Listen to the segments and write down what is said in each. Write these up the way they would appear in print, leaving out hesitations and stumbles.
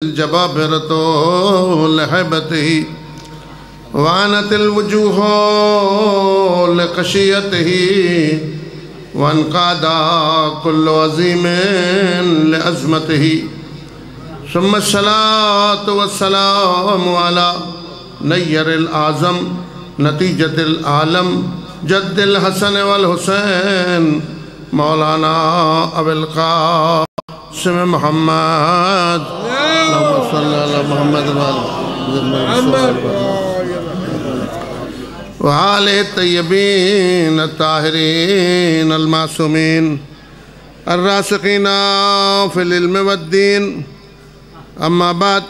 الجبابرة لهيبته وعنت الوجوه لخشيته وانقاد كل عظيم لعظمته ثم الصلاة والسلام على نير الأعظم نتيجة العالم جد الحسن والحسين مولانا أبي القاسم محمد اللهم صل على محمد وآله الطيبين الطاهرين المعصومين الراسخين في العلم والدين. أما بعد،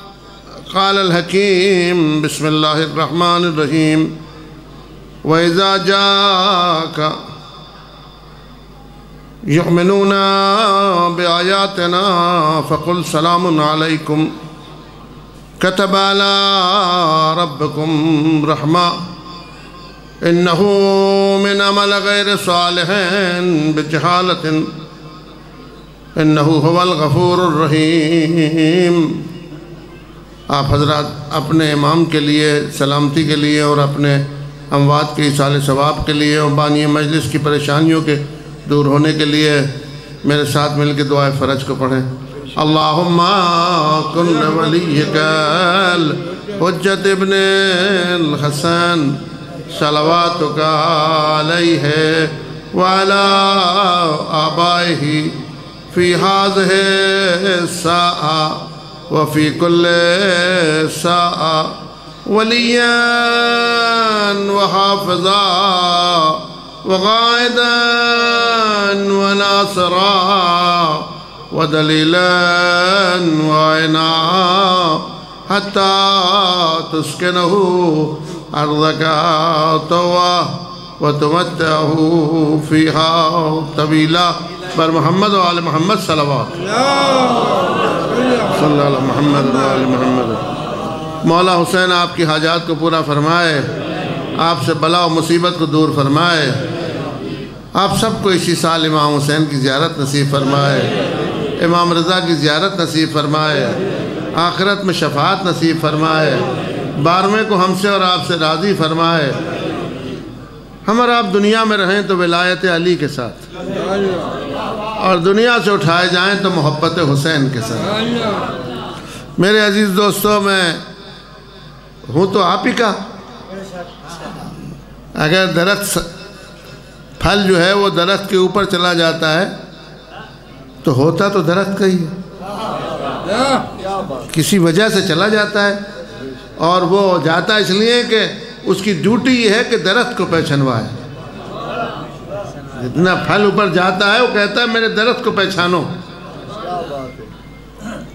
قال الحكيم بسم الله الرحمن الرحيم: وإذا جاءك يؤمنون بآياتنا فقل سلام عليكم كتب على ربكم رحمة إنه من عمل غير صالح بجهالة إنه هو الغفور الرحيم. آپ حضرات اپنے امام کے لیے سلامتی کے لیے اور اپنے اموات کے ایصال ثواب کے لیے اور بانی مجلس کی پریشانیوں کے دور ہونے کے لیے میرے ساتھ مل کے دعائے فرج کو پڑھیں. اللہم کن ولیک الحجت ابن الحسن صلواتک علیہ وعلی آبائہ فی ہذہ الساعہ وفی کل ساعہ ولیاً وحافظا وقائدا وناصرا ودلیلا وعینا حتی تسکنہ ارضک طوعا وتمتعہ فیہا طویلا. بر محمد و آل محمد صلوات صلی اللہ علیہ محمد و آل محمد. مولا حسین آپ کی حاجات کو پورا فرمائے، آپ سے بلا و مصیبت کو دور فرمائے، آپ سب کو اسی سال امام حسین کی زیارت نصیب فرمائے، امام رضا کی زیارت نصیب فرمائے، آخرت میں شفاعت نصیب فرمائے، 12ویں کو ہم سے اور آپ سے راضی فرمائے. ہم اور آپ دنیا میں رہیں تو ولایت علی کے ساتھ، اور دنیا سے اٹھائے جائیں تو محبت حسین کے ساتھ. میرے عزیز دوستوں، میں ہوں تو آپ ہی کا. اگر درخت پھل جو ہے وہ درخت کے اوپر چلا جاتا ہے تو ہوتا تو درخت کا ہی ہے، کسی وجہ سے چلا جاتا ہے، اور وہ جاتا اس لیے کہ اس کی ڈیوٹی یہ ہے کہ درخت کو پہچانوائے. جتنا پھل اوپر جاتا ہے وہ کہتا ہے میرے درخت کو پہچانو.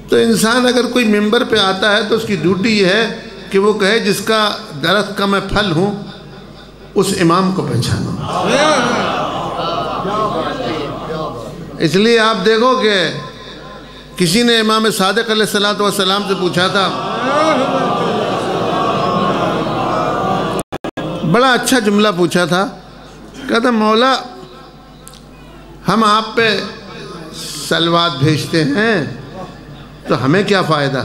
تو انسان اگر کوئی ممبر پہ آتا ہے تو اس کی ڈیوٹی یہ ہے کہ وہ کہے جس کا درخت کا میں پھل ہوں اس امام کو پہچانو. اس لیے آپ دیکھو کہ کسی نے امام صادق علیہ السلام سے پوچھا تھا، بڑا اچھا جملہ پوچھا تھا، کہتا مولا ہم آپ پہ صلوات بھیجتے ہیں تو ہمیں کیا فائدہ؟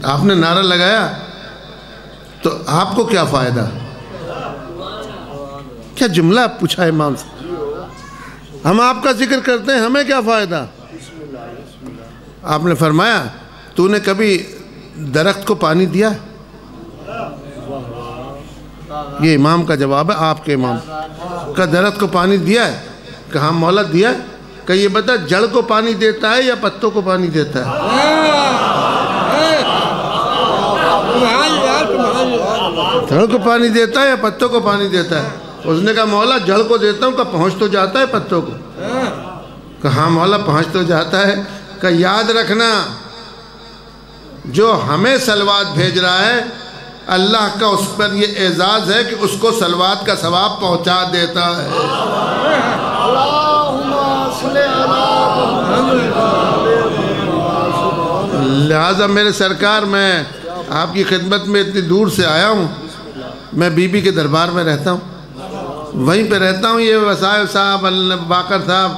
آپ نے نعرہ لگایا تو آپ کو کیا فائدہ؟ کیا جملہ پوچھا امام سے؟ ہم آپ کا ذکر کرتے ہیں، ہمیں کیا فائدہ؟ آپ نے فرمایا تو نے کبھی درخت کو پانی دیا؟ یہ امام کا جواب ہے، آپ کے امام کا. درخت کو پانی دیا ہے؟ کہا مولا دیا ہے. کہ یہ بتا جڑ کو پانی دیتا ہے یا پتوں کو پانی دیتا ہے؟ جڑ کو پانی دیتا ہے یا پتوں کو پانی دیتا ہے؟ اس نے کہا مولا جڑ کو دیتا ہوں. کہ پہنچ تو جاتا ہے پتوں کو؟ کہا مولا پہنچ تو جاتا ہے. کہ یاد رکھنا جو ہمیں صلوات بھیج رہا ہے اللہ کا اس پر یہ اعزاز ہے کہ اس کو صلوات کا ثواب پہنچا دیتا ہے. لہٰذا میرے سرکار، میں آپ کی خدمت میں اتنی دور سے آیا ہوں. میں بی بی کے دربار میں رہتا ہوں، وہیں پہ رہتا ہوں. یہ وسائل صاحب، باقر صاحب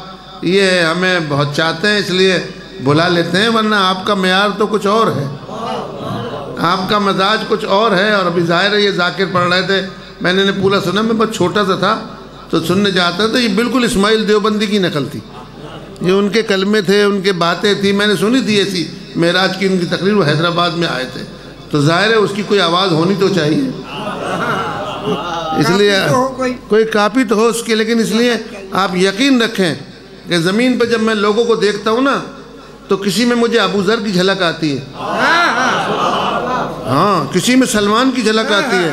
یہ ہمیں بہت چاہتے ہیں، اس لیے بلا لیتے ہیں، ورنہ آپ کا معیار تو کچھ اور ہے، آپ کا مزاج کچھ اور ہے۔ اور ابھی ظاہر ہے یہ ذاکر پڑھ رہے تھے، میں نے پورا سنا، میں بہت چھوٹا سا تھا تو سننے جاتا تھا، یہ بالکل اسماعیل دیوبندی کی نقل تھی، یہ ان کے کلمے تھے، ان کے باتیں تھی، میں نے سنی تھی ایسی معراج کی ان کی تقریر، وہ حیدرآباد میں آئے تھے، تو ظاہر ہے اس کی کوئی آواز ہونی تو چاہیے، اس لیے کوئی کاپی تو ہو اس کی، لیکن اس لیے آپ یقین رکھیں کہ زمین پہ جب میں لوگوں کو دیکھتا ہوں نا تو کسی میں مجھے ابو ذر کی جھلک آتی ہے، ہاں کسی میں سلمان کی جھلک آتی ہے،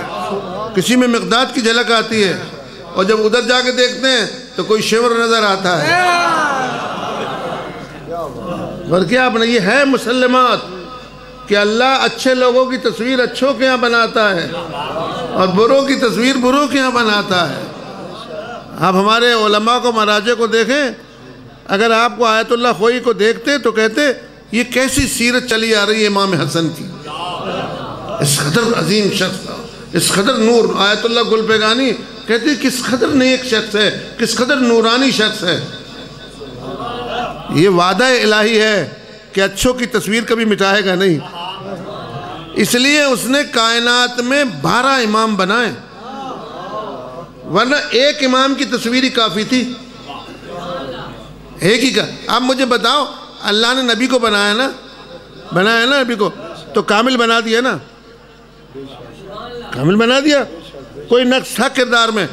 کسی میں مقداد کی جھلک آتی ہے، اور جب ادھر جا کے دیکھتے ہیں تو کوئی شیور نظر آتا ہے۔ اور کیا اپنا یہ ہے مسلمات کہ اللہ اچھے لوگوں کی تصویر اچھوں کے یہاں بناتا ہے اور بروں کی تصویر بروں کے یہاں بناتا ہے۔ آپ ہمارے علماء کو مراجع کو دیکھیں، اگر آپ کو آیت اللہ خوئی کو دیکھتے تو کہتے یہ کیسی سیرت چلی آ رہی ہے امام حسن کی، اس قدر عظیم شخص تھا، اس قدر نور۔ آیت اللہ گل پیگانی کہتے کس قدر نیک شخص ہے، کس قدر نورانی شخص ہے۔ یہ وعدہ الہی ہے کہ اچھوں کی تصویر کبھی مٹائے گا نہیں، اس لیے اس نے کائنات میں 12 امام بنائے، ورنہ ایک امام کی تصویر ہی کافی تھی، ایک ہی کا۔ اب مجھے بتاؤ، اللہ نے نبی کو بنایا نا نبی کو، تو کامل بنا دیا نا، کامل بنا دیا، کوئی نقص تھا کردار میں،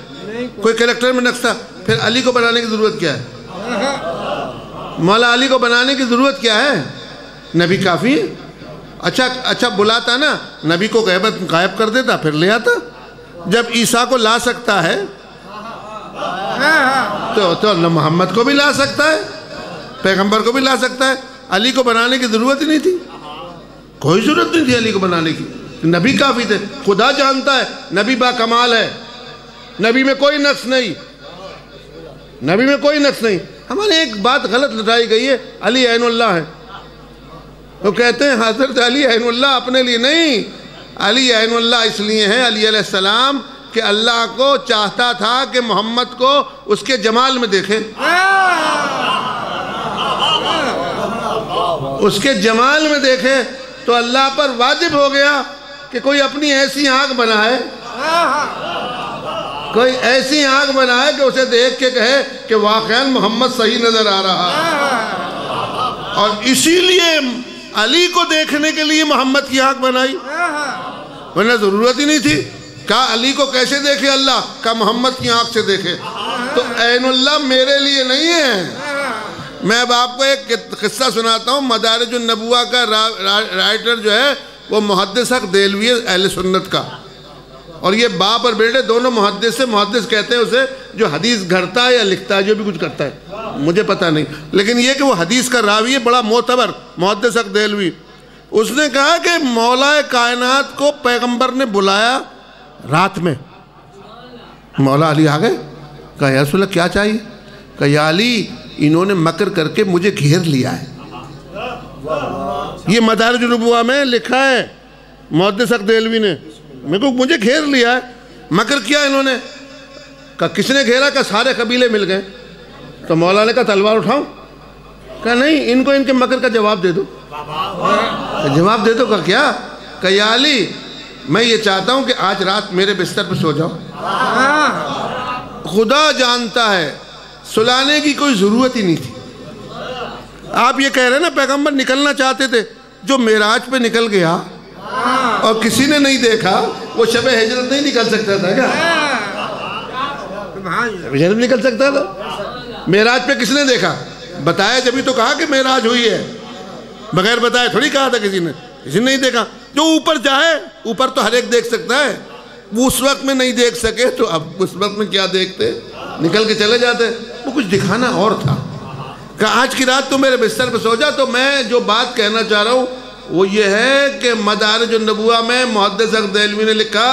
کوئی کریکٹر میں نقص تھا، پھر علی کو بنانے کی ضرورت کیا ہے؟ مولا علی کو بنانے کی ضرورت کیا ہے؟ نبی کافی ہے۔ اچھا بلاتا نا، نبی کو غائب کر دیتا پھر لے آتا۔ جب عیسیٰ کو لا سکتا ہے تو محمد کو بھی لا سکتا ہے، پیغمبر کو بھی لا سکتا ہے۔ علی کو بنانے کی ضرورت ہی نہیں تھی، کوئی ضرورت نہیں تھی علی کو بنانے کی، نبی کافی تھے۔ خدا جانتا ہے نبی با کمال ہے، نبی میں کوئی نقص نہیں، نبی میں کوئی نقص نہیں۔ ہمارے ایک بات غلط لٹائی گئی ہے، علی عین اللہ ہے، وہ کہتے ہیں حضرت علی عین اللہ اپنے لیے نہیں، علی عین اللہ اس لیے ہیں علی علیہ السلام کہ اللہ کو چاہتا تھا کہ محمد کو اس کے جمال میں دیکھے، اس کے جمال میں دیکھے، تو اللہ پر واجب ہو گیا کہ کوئی اپنی ایسی آنکھ بنائے، کوئی ایسی آنکھ بنائے کہ اسے دیکھ کے کہے کہ واقعاً محمد صحیح نظر آ رہا ہے۔ اور اسی لیے علی کو دیکھنے کے لیے محمد کی آنکھ بنائی، ورنہ ضرورت ہی نہیں تھی۔ کہا علی کو کیسے دیکھے اللہ؟ کہا محمد کی آنکھ سے دیکھے۔ تو عین اللہ میرے لیے نہیں ہے۔ میں اب آپ کو ایک قصہ سناتا ہوں۔ مدارج النبوہ کا رائٹر جو ہے وہ محدث حق دہلوی ہے اہل سنت کا، اور یہ باپ اور بیٹے دونوں محدث سے، محدث کہتے ہیں اسے جو حدیث گھڑتا ہے یا لکھتا ہے، جو بھی کچھ کرتا ہے مجھے پتہ نہیں، لیکن یہ کہ وہ حدیث کا راوی ہے، بڑا معتبر محدث حق دہلوی۔ اس نے کہا کہ مولا کائنات کو پیغمبر نے بلایا رات میں، مولا علی آ گئے، کہا یا رسول اللہ کیا چاہیے؟ کہا یا علی انہوں نے مکر کر کے مجھے گھیر لیا ہے۔ یہ مدارج النبوہ میں لکھا ہے محدث حق دہلوی نے، مجھے گھیر لیا ہے، مکر کیا انہوں نے۔ کہا کس نے گھیرا؟ کہا سارے قبیلے مل گئے۔ تو مولا نے کہا تلوار اٹھاؤں؟ کہا نہیں، ان کو ان کے مکر کا جواب دے دو۔ جواب دے دو؟ کہا کیا؟ کہا یا علی میں یہ چاہتا ہوں کہ آج رات میرے بستر پہ سو جاؤ۔ خدا جانتا ہے سلانے کی کوئی ضرورت ہی نہیں تھی۔ آپ یہ کہہ رہے ہیں نا پیغمبر نکلنا چاہتے تھے، جو معراج پہ نکل گیا اور کسی نے نہیں دیکھا، وہ شب ہجرت نہیں نکل سکتا تھا کیا؟ شب ہجرت نکل سکتا تھا؟ معراج پہ کس نے دیکھا؟ بتایا جبھی تو کہا کہ معراج ہوئی ہے، بغیر بتائے تھوڑی کہا تھا کسی نے نہیں دیکھا۔ جو اوپر جائے، اوپر تو ہر ایک دیکھ سکتا ہے، وہ اس وقت میں نہیں دیکھ سکے تو اب اس وقت میں کیا دیکھتے؟ نکل کے چلے جاتے۔ وہ کچھ دکھانا اور تھا کہ آج کی رات تو میرے بستر پہ سو جا۔ تو میں جو بات کہنا چاہ رہا ہوں وہ یہ ہے کہ مدارج النبوہ میں محدث حق دہلوی نے لکھا،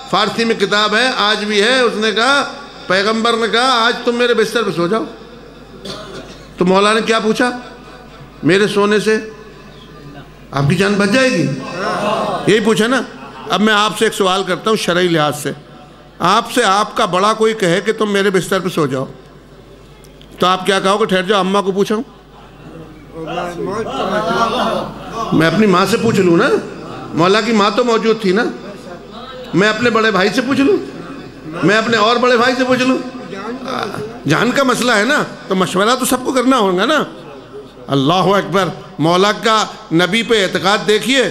فارسی میں کتاب ہے آج بھی ہے، اس نے کہا پیغمبر نے کہا آج تم میرے بستر پہ سو جاؤ۔ تو مولا نے کیا پوچھا؟ میرے سونے سے آپ کی جان بچ جائے گی؟ یہی پوچھا نا۔ اب میں آپ سے ایک سوال کرتا ہوں شرعی لحاظ سے، آپ سے آپ کا بڑا کوئی کہے کہ تم میرے بستر پہ سو جاؤ، تو آپ کیا کہو گے؟ ٹھہر جاؤ اماں کو پوچھاؤں؟ میں اپنی ماں سے پوچھ لوں نا، مولا کی ماں تو موجود تھی نا، میں اپنے بڑے بھائی سے پوچھ لوں، میں اپنے اور بڑے بھائی سے پوچھ لوں، جان کا مسئلہ ہے نا، تو مشورہ تو سب کو کرنا ہوگا نا۔ اللہ اکبر، مولا کا نبی پہ اعتقاد دیکھیے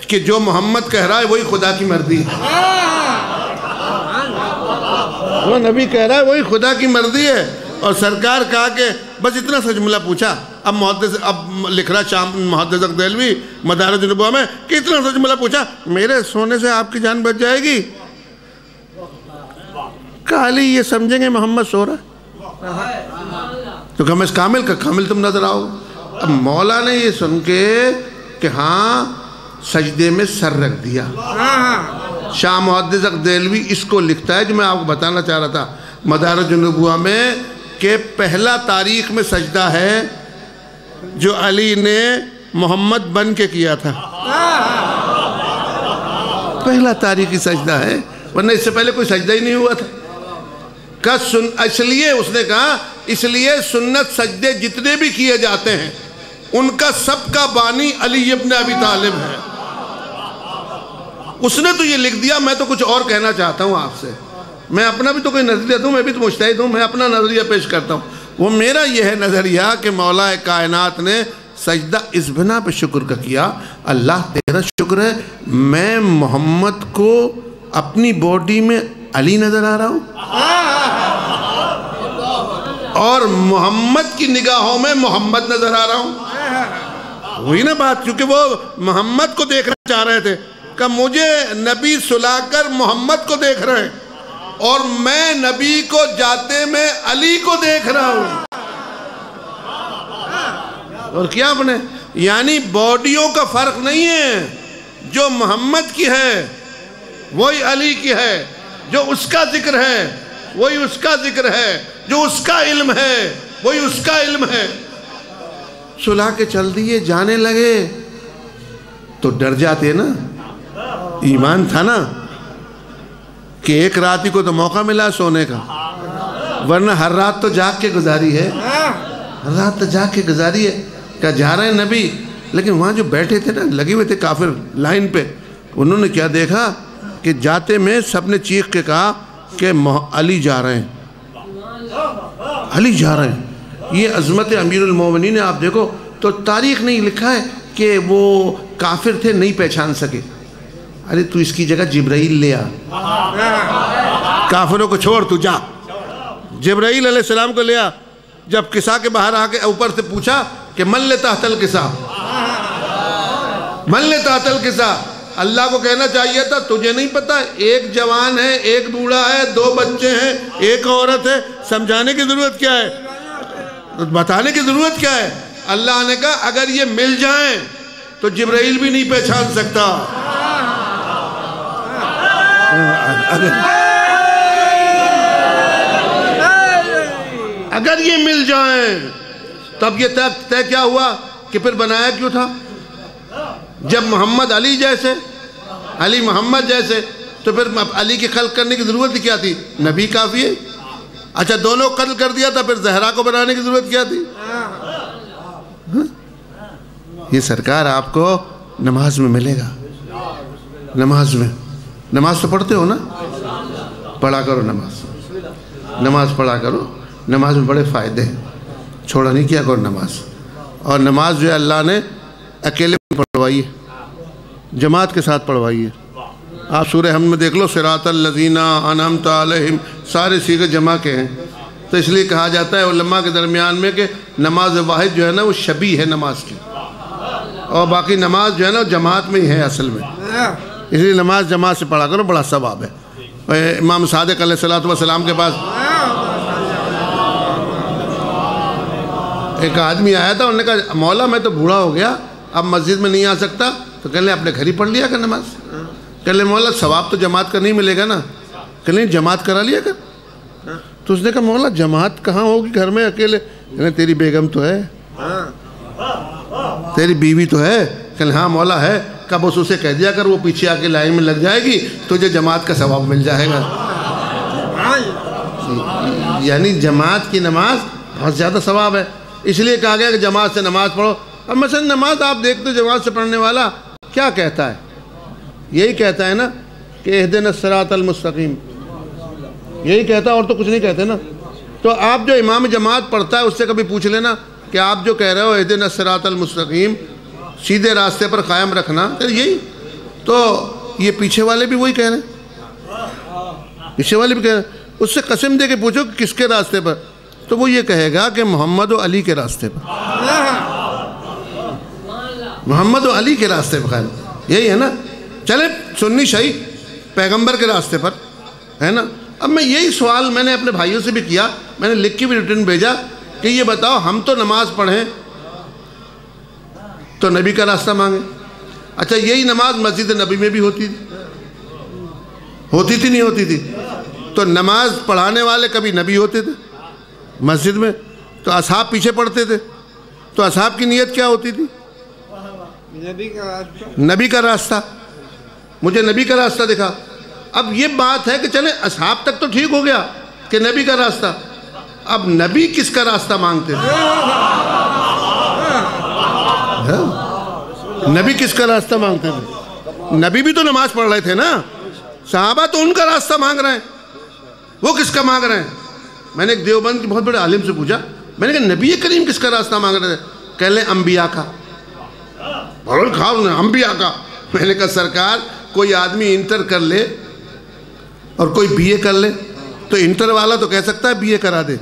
کہ جو محمد کہہ رہا ہے وہی خدا کی مرضی ہے، وہ نبی کہہ رہا ہے وہی خدا کی مرضی ہے۔ اور سرکار کہا کہ بس اتنا سا جملہ پوچھا، اب لکھ رہا شام محدث دہلوی مدارج النبوہ میں کہ اتنا سا جملہ پوچھا، میرے سونے سے آپ کی جان بچ جائے گی؟ کالی یہ سمجھیں گے محمد سو رہا ہے تو کہ میں اس کامل کا کامل تم نظر آؤ۔ اب مولا نے یہ سن کے کہ ہاں سجدے میں سر رکھ دیا۔ شاہ محدث دہلوی اس کو لکھتا ہے جو میں آپ کو بتانا چاہ رہا تھا مدارج النبوہ میں، کہ پہلا تاریخ میں سجدہ ہے جو علی نے محمد بن کے کیا تھا، پہلا تاریخی سجدہ ہے، ورنہ اس سے پہلے کوئی سجدہ ہی نہیں ہوا تھا۔ اس لیے اس نے کہا اس لیے سنت سجدے جتنے بھی کیے جاتے ہیں ان کا سب کا بانی علی ابن ابی طالب ہے۔ اس نے تو یہ لکھ دیا، میں تو کچھ اور کہنا چاہتا ہوں آپ سے، میں اپنا بھی تو کوئی نظریہ دوں، میں بھی تو مجتہد ہوں، میں اپنا نظریہ پیش کرتا ہوں۔ وہ میرا یہ ہے نظریہ کہ مولا کائنات نے سجدہ اس بنا پہ شکر کا کیا، اللہ تیرا شکر ہے میں محمد کو اپنی باڈی میں علی نظر آ رہا ہوں اور محمد کی نگاہوں میں محمد نظر آ رہا ہوں۔ وہی نا بات، کیونکہ وہ محمد کو دیکھنا چاہ رہے تھے کہ مجھے نبی سلا کر محمد کو دیکھ رہے ہیں اور میں نبی کو جاتے میں علی کو دیکھ رہا ہوں۔ اور کیا اپنے یعنی باڈیوں کا فرق نہیں ہے، جو محمد کی ہے وہی علی کی ہے، جو اس کا ذکر ہے وہی اس کا ذکر ہے، جو اس کا علم ہے وہی اس کا علم ہے۔ سلا کے چل دیے، جانے لگے تو ڈر جاتے نا، ایمان تھا نا کہ ایک رات ہی کو تو موقع ملا سونے کا، ورنہ ہر رات تو جاگ کے گزاری ہے، ہر رات تو جاگ کے گزاری ہے۔ کہ جا رہے ہیں نبی، لیکن وہاں جو بیٹھے تھے نا لگے ہوئے تھے کافر لائن پہ، انہوں نے کیا دیکھا کہ جاتے میں سب نے چیخ کے کہا کہ علی جا رہے ہیں، علی جا رہے ہیں۔ یہ عظمت امیر المومنین آپ دیکھو تو تاریخ نہیں لکھا ہے کہ وہ کافر تھے نہیں پہچان سکے، ارے تو اس کی جگہ جبرائیل لے آ، کافروں کو چھوڑ تو جا، جبرائیل علیہ السلام کو لے آ۔ جب قصہ کے باہر آ کے اوپر سے پوچھا کہ من لے تحت القصہ، من لے تحت القصہ، اللہ کو کہنا چاہیے تھا تجھے نہیں پتا ایک جوان ہے، ایک بوڑھا ہے، 2 بچے ہیں، ایک عورت ہے، سمجھانے کی ضرورت کیا ہے، بتانے کی ضرورت کیا ہے؟ اللہ نے کہا اگر یہ مل جائیں تو جبرائیل بھی نہیں پہچان سکتا۔ اگر یہ مل جائیں تب یہ طے کیا ہوا کہ پھر بنایا کیوں تھا؟ جب محمد علی جیسے، علی محمد جیسے، تو پھر علی کی خلق کرنے کی ضرورت کیا تھی؟ نبی کافی ہے۔ اچھا دونوں قتل کر دیا تھا، پھر زہرا کو بنانے کی ضرورت کیا تھی؟ یہ سرکار آپ کو نماز میں ملے گا، نماز میں، نماز تو پڑھتے ہو نا، پڑھا کرو نماز، نماز پڑھا کرو، نماز میں بڑے فائدے ہیں، چھوڑا نہیں کیا کرو نماز۔ اور نماز جو ہے اللہ نے اکیلے پڑھوائی ہے، جماعت کے ساتھ پڑھوائی ہے۔ آپ سورہ حمد میں دیکھ لو، صراط الذین انعمت علیہم، سارے صیغے جمع کے ہیں، تو اس لیے کہا جاتا ہے علماء کے درمیان میں کہ نماز واحد جو ہے نا وہ شبیہ ہے نماز کی، اور باقی نماز جو ہے نا جماعت میں ہی ہے اصل میں، اس لیے نماز جماعت سے پڑھا کرو، بڑا ثواب ہے۔ امام صادق علیہ السلام کے پاس ایک آدمی آیا تھا، انہوں نے کہا مولا میں تو بوڑھا ہو گیا، اب مسجد میں نہیں آ سکتا، تو کہنے اپنے گھر ہی پڑھ لیا کر نماز۔ کہنے مولا ثواب تو جماعت کا نہیں ملے گا نا، کہنے جماعت کرا لیا کر۔ تو اس نے کہا مولا جماعت کہاں ہوگی گھر میں اکیلے؟ کہنے تیری بیگم تو ہے، تیری بیوی تو ہے۔ کہنے ہاں مولا ہے۔ کب اسے کہہ دیا کر وہ پیچھے آ کے لائن میں لگ جائے گی، تجھے جماعت کا ثواب مل جائے گا۔ یعنی جماعت کی نماز بہت زیادہ ثواب ہے۔ اس لیے کہا گیا کہ جماعت سے نماز پڑھو. اب مثلا نماز آپ دیکھتے ہو جماعت سے پڑھنے والا کیا کہتا ہے؟ یہی کہتا ہے نا کہ اہدنا الصراط المستقیم، یہی کہتا ہے اور تو کچھ نہیں کہتے نا. تو آپ جو امام جماعت پڑھتا ہے اس سے کبھی پوچھ لینا کہ آپ جو کہہ رہے ہو اہدنا الصراط المستقیم، سیدھے راستے پر قائم رکھنا، یہی تو یہ پیچھے والے بھی وہی کہہ رہے ہیں، پیچھے والے بھی کہہ رہے ہیں. اس سے قسم دے کے پوچھو کہ کس کے راستے پر، تو وہ یہ کہے گا کہ محمد و علی کے راستے پر، محمد و علی کے راستے پر قائم. یہی ہے نا. چلے سنی شیعی پیغمبر کے راستے پر ہے نا. اب میں یہی سوال میں نے اپنے بھائیوں سے بھی کیا، میں نے لکھ کے بھی ریٹرن بھیجا کہ یہ بتاؤ ہم تو نماز پڑھیں تو نبی کا راستہ مانگیں. اچھا یہی نماز مسجد نبی میں بھی ہوتی تھی، ہوتی تھی نہیں ہوتی تھی؟ تو نماز پڑھانے والے کبھی نبی ہوتے تھے مسجد میں، تو اصحاب پیچھے پڑھتے تھے، تو اصحاب کی نیت کیا ہوتی تھی؟ نبی کا راستہ. مجھے نبی کا راستہ دکھا. اب یہ بات ہے کہ چلے اصحاب تک تو ٹھیک ہو گیا کہ نبی کا راستہ، اب نبی کس کا راستہ مانگتے تھے؟ نبی کس کا راستہ مانگتے تھے؟ نبی بھی تو نماز پڑھ رہے تھے نا، صحابہ تو ان کا راستہ مانگ رہے ہیں، وہ کس کا مانگ رہے ہیں؟ میں نے ایک دیوبند کے بہت بڑے عالم سے پوچھا، میں نے کہا نبی کریم کس کا راستہ مانگ رہے تھے؟ کہہ لیں انبیاء کا. انبیاء کا. میں نے کہا سرکار کوئی آدمی انٹر کر لے اور کوئی بی اے کر لے تو انٹر والا تو کہہ سکتا ہے بی اے کرا دے،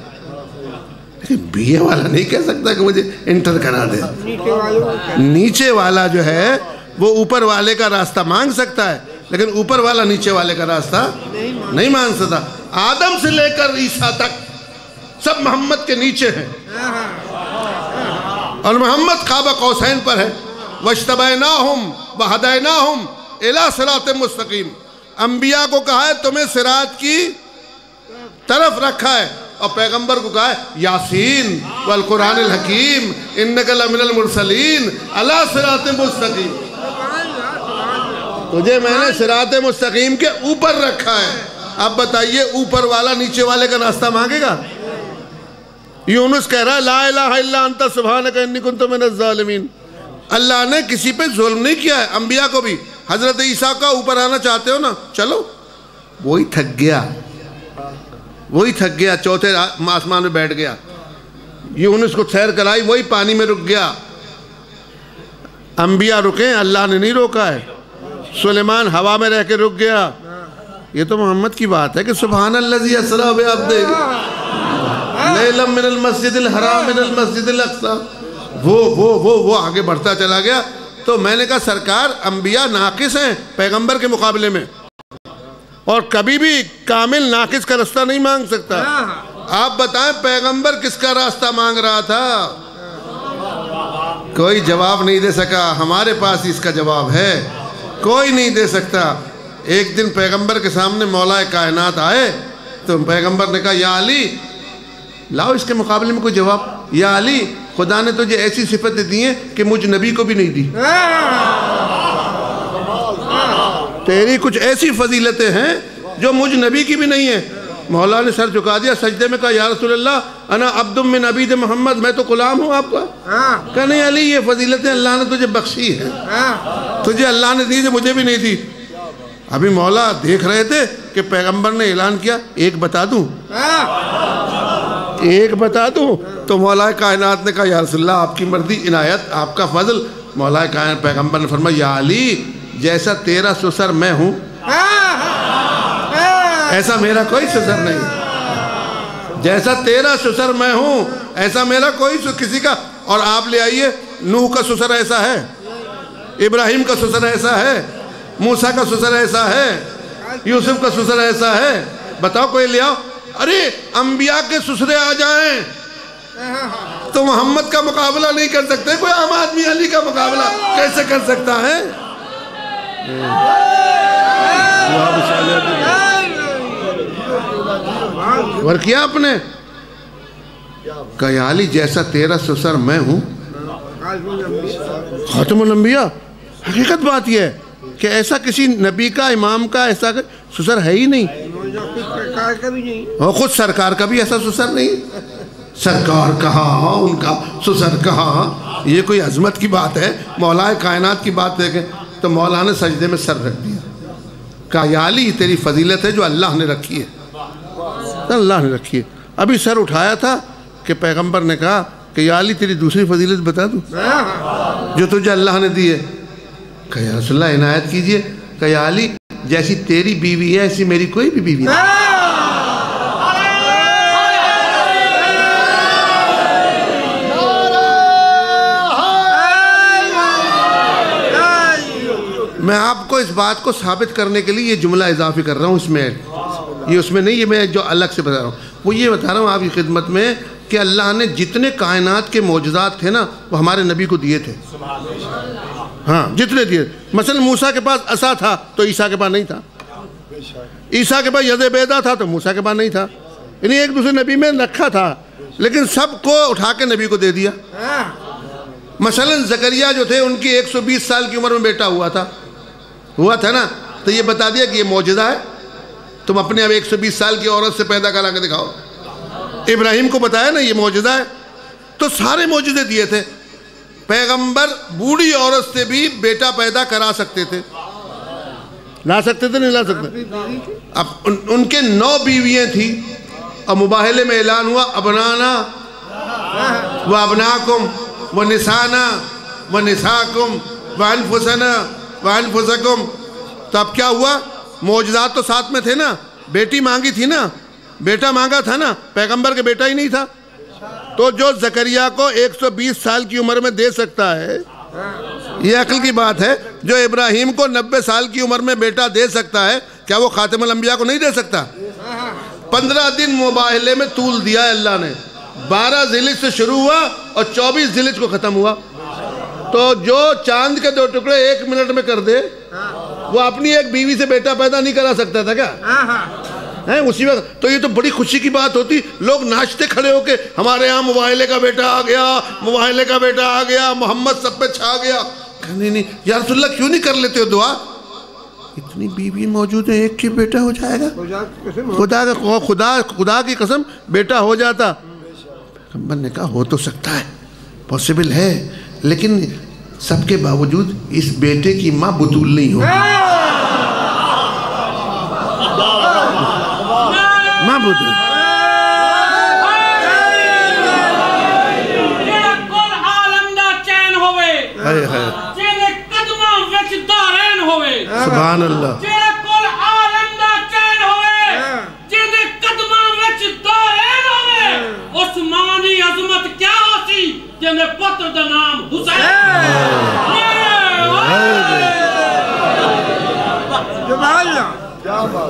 لیکن بی اے والا نہیں کہہ سکتا کہ مجھے انٹر کرا دے. نیچے والا جو ہے وہ اوپر والے کا راستہ مانگ سکتا ہے، لیکن اوپر والا نیچے والے کا راستہ نہیں مانگ سکتا. آدم سے لے کر عیسیٰ تک سب محمد کے نیچے ہیں، اور محمد قاب قوسین پر ہے. وَاجْتَبَيْنَاهُمْ وَهَدَيْنَاهُمْ إِلَىٰ صِرَاطٍ مُسْتَقِيمٍ. انبیاء کو کہا ہے تمہیں صراط کی طرف رکھا ہے، اور پیغمبر کو کہا ہے یاسین والقرآن الحکیم اِنَّكَ لَمِنَ الْمُرْسَلِينَ عَلَىٰ صِرَاطٍ مُسْتَقِيمٍ. تجھے میں نے صراط مستقیم کے اوپر رکھا ہے. اب بتائیے اوپر والا نیچے والے کا راستہ مانگے گا؟ یونس کہہ رہا ہے لا الہ الا انت سبحانک انی کنت من الظالمین. اللہ نے کسی پہ ظلم نہیں کیا ہے، انبیاء کو بھی. حضرت عیسیٰ کا اوپر آنا چاہتے ہو نا، چلو. وہی تھک گیا، چوتھے آسمان میں بیٹھ گیا. یونس کو سیر کرائی، وہی پانی میں رک گیا. انبیاء رکیں، اللہ نے نہیں روکا ہے. سلیمان ہوا میں رہ کے رک گیا. یہ تو محمد کی بات ہے کہ سبحان الذی اسری بعبدہ لیلا من المسجد الحرام من المسجد الاقصی. وہ آگے بڑھتا چلا گیا. تو میں نے کہا سرکار انبیاء ناقص ہیں پیغمبر کے مقابلے میں، اور کبھی بھی کامل ناقص کا راستہ نہیں مانگ سکتا. آپ بتائیں پیغمبر کس کا راستہ مانگ رہا تھا؟ کوئی جواب نہیں دے سکا. ہمارے پاس اس کا جواب ہے، کوئی نہیں دے سکتا. ایک دن پیغمبر کے سامنے مولا کائنات آئے تو پیغمبر نے کہا یا علی لاؤ اس کے مقابلے میں کوئی جواب. یا علی خدا نے تجھے ایسی صفتیں دی ہیں کہ مجھ نبی کو بھی نہیں دی. تیری کچھ ایسی فضیلتیں ہیں جو مجھ نبی کی بھی نہیں ہیں. مولا نے سر جھکا دیا، سجدے میں کہا یا رسول اللہ انا عبد من عبید محمد، میں تو غلام ہوں آپ کا. کہا نہیں علی یہ فضیلتیں اللہ نے تجھے بخشی ہیں، تجھے اللہ نے دی جو مجھے بھی نہیں دی. ابھی مولا دیکھ رہے تھے کہ پیغمبر نے اعلان کیا ایک بتا دوں، ایک بتا دوں. تو مولا کائنات نے کہا یا رسول اللہ آپ کی مرضی، عنایت، آپ کا فضل. مولا کائنات پیغمبر نے فرمایا یا علی جیسا تیرا سسر میں ہوں ایسا میرا کوئی سسر نہیں. جیسا تیرا سسر میں ہوں ایسا میرا کوئی کسی کا. اور آپ لے آئیے نوح کا سسر ایسا ہے، ابراہیم کا سسر ایسا ہے، موسیٰ کا سسر ایسا ہے، یوسف کا سسر ایسا ہے. بتاؤ کوئی لے آؤ. ارے انبیاء کے سسرے آ جائیں تو محمد کا مقابلہ نہیں کر سکتے. کوئی عام آدمی علی کا مقابلہ کیسے کر سکتا ہے؟ ور کیا آپ نے کہا یا علی جیسا تیرا سسر میں ہوں خاتم الانبیاء. حقیقت بات یہ ہے کہ ایسا کسی نبی کا امام کا ایسا سسر ہے ہی نہیں، اور خود سرکار کا بھی ایسا سسر نہیں. سرکار کہاں، ان کا سسر کہاں، یہ کوئی عظمت کی بات ہے؟ مولا کائنات کی بات دیکھیں تو مولا نے سجدے میں سر رکھ دیا، کہا یا علی تیری فضیلت ہے جو اللہ نے رکھی ہے، اللہ نے رکھی ہے۔ ابھی سر اٹھایا تھا کہ پیغمبر نے کہا کہ یا علی تیری دوسری فضیلت بتا دوں جو تجھے اللہ نے دی ہے؟ کہا یا رسول اللہ عنایت کیجئے۔ کہا یا علی جیسی تیری بیوی ہے ایسی میری کوئی بھی بیوی نہیں۔ میں آپ کو اس بات کو ثابت کرنے کے لیے یہ جملہ اضافی کر رہا ہوں، اس میں یہ اس میں نہیں، یہ میں جو الگ سے بتا رہا ہوں، وہ یہ بتا رہا ہوں آپ کی خدمت میں کہ اللہ نے جتنے کائنات کے معجزات تھے نا وہ ہمارے نبی کو دیے تھے، ہاں جتنے دیے۔ مثلا موسیٰ کے پاس عصا تھا تو عیسیٰ کے پاس نہیں تھا، عیسیٰ کے پاس ید بیضا تھا تو موسیٰ کے پاس نہیں تھا، یعنی ایک دوسرے نبی میں رکھا تھا لیکن سب کو اٹھا کے نبی کو دے دیا۔ مثلا زکریا جو تھے ان کی 120 سال کی عمر میں بیٹا ہوا تھا نا، تو یہ بتا دیا کہ یہ معجزہ ہے، تم اپنے اب 120 سال کی عورت سے پیدا کرا کے دکھاؤ۔ ابراہیم کو بتایا نا یہ معجزہ ہے، تو سارے معجزے دیے تھے۔ پیغمبر بوڑھی عورت سے بھی بیٹا پیدا کرا سکتے تھے، لا سکتے تھے نہیں لا سکتے؟ اب ان کے 9 بیویاں تھیں اور مباہلے میں اعلان ہوا ابنانا و ابناکم و نسانا و نساکم و انفسنا وَأَنفُسَكُمْ۔ تو اب کیا ہوا؟ معجزات تو ساتھ میں تھے نا، بیٹی مانگی تھی نا، بیٹا مانگا تھا نا، پیغمبر کے بیٹا ہی نہیں تھا، تو جو زکریا کو 120 سال کی عمر میں دے سکتا ہے، یہ عقل کی بات ہے، جو ابراہیم کو 90 سال کی عمر میں بیٹا دے سکتا ہے، کیا وہ خاتم الانبیاء کو نہیں دے سکتا؟ 15 دن مباہلے میں طول دیا ہے اللہ نے، 12 ذیلحج سے شروع ہوا اور 24 ذیلحج کو ختم ہوا۔ تو جو چاند کے 2 ٹکڑے 1 منٹ میں کر دے وہ اپنی ایک بیوی سے بیٹا پیدا نہیں کرا سکتا تھا کیا؟ اسی وقت تو یہ تو بڑی خوشی کی بات ہوتی، لوگ ناچتے کھڑے ہو کے ہمارے ہاں مباہلے کا بیٹا آ گیا، مباہلے کا بیٹا آ گیا، محمد سب پہ چھا گیا۔ نہیں نہیں یا رسول اللہ کیوں نہیں کر لیتے ہو دعا؟ اتنی بیوی موجود ہے، ایک کی بیٹا ہو جائے گا، خدا کی قسم بیٹا ہو جاتا۔ پیغمبر نے کہا ہو تو سکتا ہے، پاسبل ہے، لیکن سب کے باوجود اس بیٹے کی ماں بطول نہیں ہوگی، ماں بطول۔ سبحان اللہ۔ عثمانی عظمت کیا ہوتی جنہیں پتر دا نام حسین،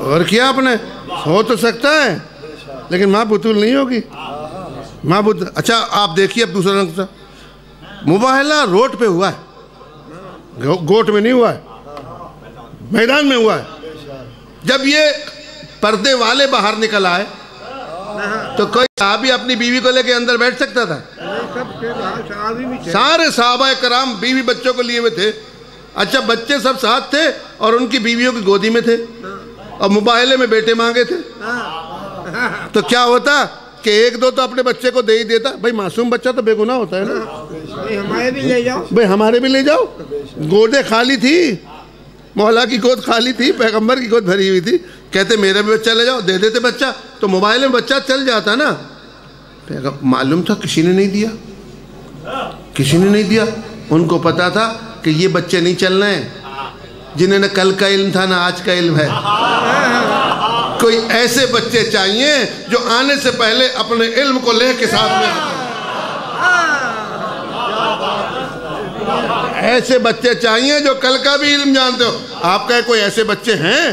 اور کیا آپ نے ہو تو سکتا ہے لیکن ماں بطول نہیں ہوگی، ماں بطول۔ اچھا آپ دیکھیے اب دوسرا رنگ سے مباہلہ روڈ پہ ہوا ہے، گوٹ میں نہیں ہوا ہے، میدان میں ہوا ہے۔ جب یہ پردے والے باہر نکل آئے تو کوئی صحابی اپنی بیوی کو لے کے اندر بیٹھ سکتا تھا؟ سارے صحابہ کرام بیوی بچوں کو لیے ہوئے تھے۔ اچھا بچے سب ساتھ تھے اور ان کی بیویوں کی گودی میں تھے اور مباہلے میں بیٹے مانگے تھے، تو کیا ہوتا کہ ایک دو تو اپنے بچے کو دے ہی دیتا، بھائی معصوم بچہ تو بے گناہ ہوتا ہے نا، بھائی ہمارے بھی لے جاؤ۔ گودیں خالی تھی، مولا کی گود خالی تھی، پیغمبر کی گود بھری ہوئی تھی، کہتے میرا بھی بچہ لے جاؤ، دے دیتے بچہ، تو موبائل میں بچہ چل جاتا نا۔ معلوم تھا کسی نے نہیں دیا، کسی نے نہیں دیا، ان کو پتا تھا کہ یہ بچے نہیں چلنا ہے، جنہیں نہ کل کا علم تھا نہ آج کا علم ہے۔ کوئی ایسے بچے چاہیے جو آنے سے پہلے اپنے علم کو لے کے ساتھ میں، ایسے بچے چاہیے جو کل کا بھی علم جانتے ہو۔ آپ کہے کوئی ایسے بچے ہیں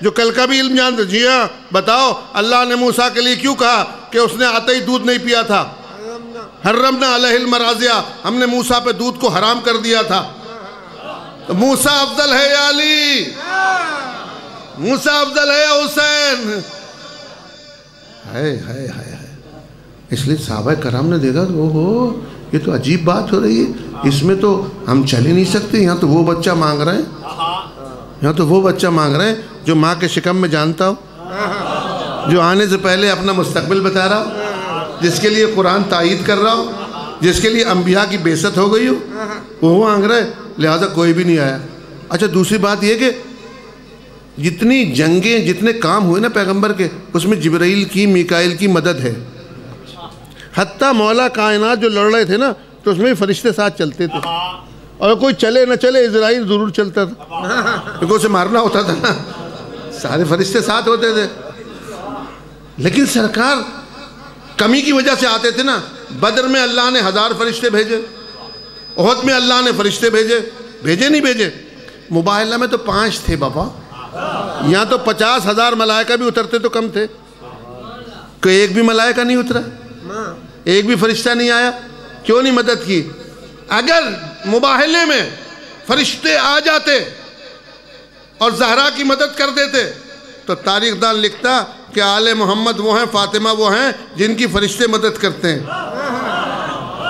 جو کل کا بھی علم جانتے؟ جی ہاں، بتاؤ اللہ نے موسیٰ کے لیے کیوں کہا کہ اس نے آتے ہی دودھ نہیں پیا تھا؟ حرمنا علیہ المراضع، ہم نے موسیٰ پہ دودھ کو حرام کر دیا تھا۔ موسیٰ افضل ہے یا علی؟ موسیٰ افضل ہے یا حسین؟ اس لیے صحابہ کرام نے دیکھا تو یہ تو عجیب بات ہو رہی ہے، اس میں تو ہم چل ہی نہیں سکتے، یہاں تو وہ بچہ مانگ رہے ہیں، یہاں تو وہ بچہ مانگ رہے ہیں جو ماں کے شکم میں جانتا ہو، جو آنے سے پہلے اپنا مستقبل بتا رہا ہو۔ جس کے لیے قرآن تائید کر رہا ہو، جس کے لیے انبیاء کی بعثت ہو گئی ہو، وہ آنگ رہے، لہذا کوئی بھی نہیں آیا۔ اچھا دوسری بات یہ کہ جتنی جنگیں، جتنے کام ہوئے نا پیغمبر کے، اس میں جبرائیل کی، میکائیل کی مدد ہے۔ حتیٰ مولا کائنات جو لڑ رہے تھے نا، تو اس میں بھی فرشتے ساتھ چلتے تھے، اور کوئی چلے نہ چلے اسرائیل ضرور چلتا تھا، کیونکہ اسے مارنا ہوتا تھا نا، سارے فرشتے ساتھ ہوتے تھے۔ لیکن سرکار کمی کی وجہ سے آتے تھے نا۔ بدر میں اللہ نے 1000 فرشتے بھیجے، احد میں اللہ نے فرشتے بھیجے نہیں بھیجے؟ مباہلہ میں تو 5 تھے بابا، یہاں تو 50,000 ملائکہ بھی اترتے تو کم تھے، کہ ایک بھی ملائکہ نہیں اترا، ایک بھی فرشتہ نہیں آیا، کیوں نہیں مدد کی؟ اگر مباہلے میں فرشتے آ جاتے اور زہرا کی مدد کر دیتے تو تاریخ دان لکھتا کہ آل محمد وہ ہیں، فاطمہ وہ ہیں جن کی فرشتے مدد کرتے ہیں۔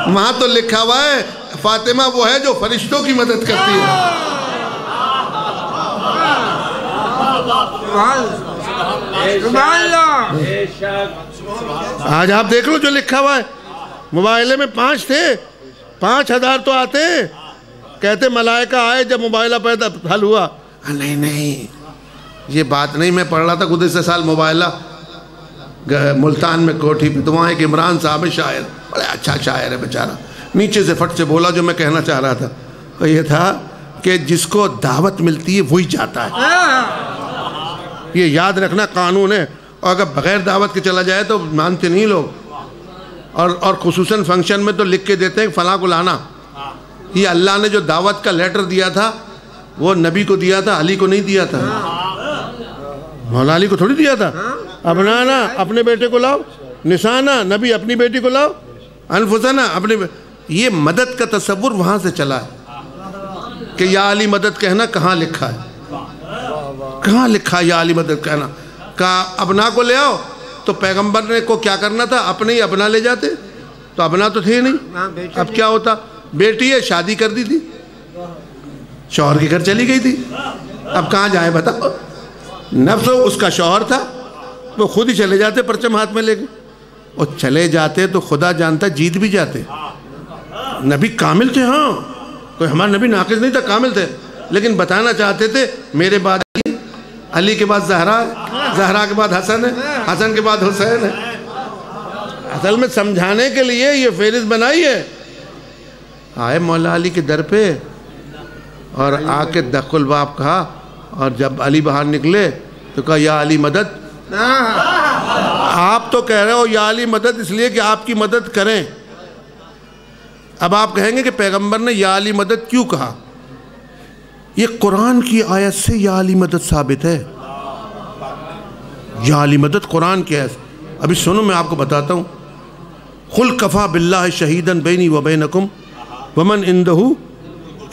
وہاں تو لکھا ہوا ہے فاطمہ وہ ہے جو فرشتوں کی مدد کرتی ہے۔ آج آپ دیکھ لو جو لکھا ہوا ہے، مباہلے میں 5 تھے، 5000 تو آتے، کہتے ملائکہ آئے جب مباہلہ پیدا حل ہوا۔ نہیں یہ بات نہیں، میں پڑھ رہا تھا گزشتہ سال مباہلہ ملتان میں کوٹھی پہ، تو وہاں ایک عمران صاحب شاعر، بڑے اچھا شاعر ہے بیچارہ، نیچے سے فٹ سے بولا جو میں کہنا چاہ رہا تھا، وہ یہ تھا کہ جس کو دعوت ملتی ہے وہی جاتا ہے، یہ یاد رکھنا قانون ہے، اور اگر بغیر دعوت کے چلا جائے تو مانتے نہیں لوگ، اور خصوصاً فنکشن میں تو لکھ کے دیتے ہیں فلاں کو لانا۔ یہ اللہ نے جو دعوت کا لیٹر دیا تھا وہ نبی کو دیا تھا، علی کو نہیں دیا تھا، مولا علی کو تھوڑی دیا تھا۔ ابنانا اپنے بیٹے کو لاؤ، نسانا نبی اپنی بیٹی کو لاؤ، انفسنا اپنے، یہ مدد کا تصور وہاں سے چلا ہے کہ یا علی مدد کہنا کہاں لکھا ہے، کہاں لکھا یا علی مدد کہنا؟ کہا ابنا کو لے آؤ، تو پیغمبر نے کو کیا کرنا تھا؟ اپنے ہی ابنا لے جاتے، تو ابنا تو تھے نہیں، اب کیا ہوتا؟ بیٹی ہے شادی کر دی تھی، شوہر کے گھر چلی گئی تھی، اب کہاں جائیں بتاؤ؟ نفس اس کا شوہر تھا، وہ خود ہی چلے جاتے پرچم ہاتھ میں لے کے، اور چلے جاتے تو خدا جانتا جیت بھی جاتے۔ نبی کامل تھے، ہاں کوئی ہمارا نبی ناقص نہیں تھا، کامل تھے، لیکن بتانا چاہتے تھے میرے بعد علی کے بعد زہرا ہے، زہرا کے بعد حسن ہے، حسن کے بعد حسین ہے۔ اصل میں سمجھانے کے لیے یہ فہرست بنائی ہے۔ آئے مولا علی کے در پہ اور آ کے دق الباب کہا، اور جب علی باہر نکلے تو کہا یا علی مدد۔ آپ تو کہہ رہے ہو یا علی مدد اس لیے کہ آپ کی مدد کریں، اب آپ کہیں گے کہ پیغمبر نے یا علی مدد کیوں کہا؟ یہ قرآن کی آیت سے یا علی مدد ثابت ہے، یا علی مدد قرآن کی آیت۔ ابھی سنو میں آپ کو بتاتا ہوں، قل کفا باللہ شہیدا بینی و بینکم ومن عندہ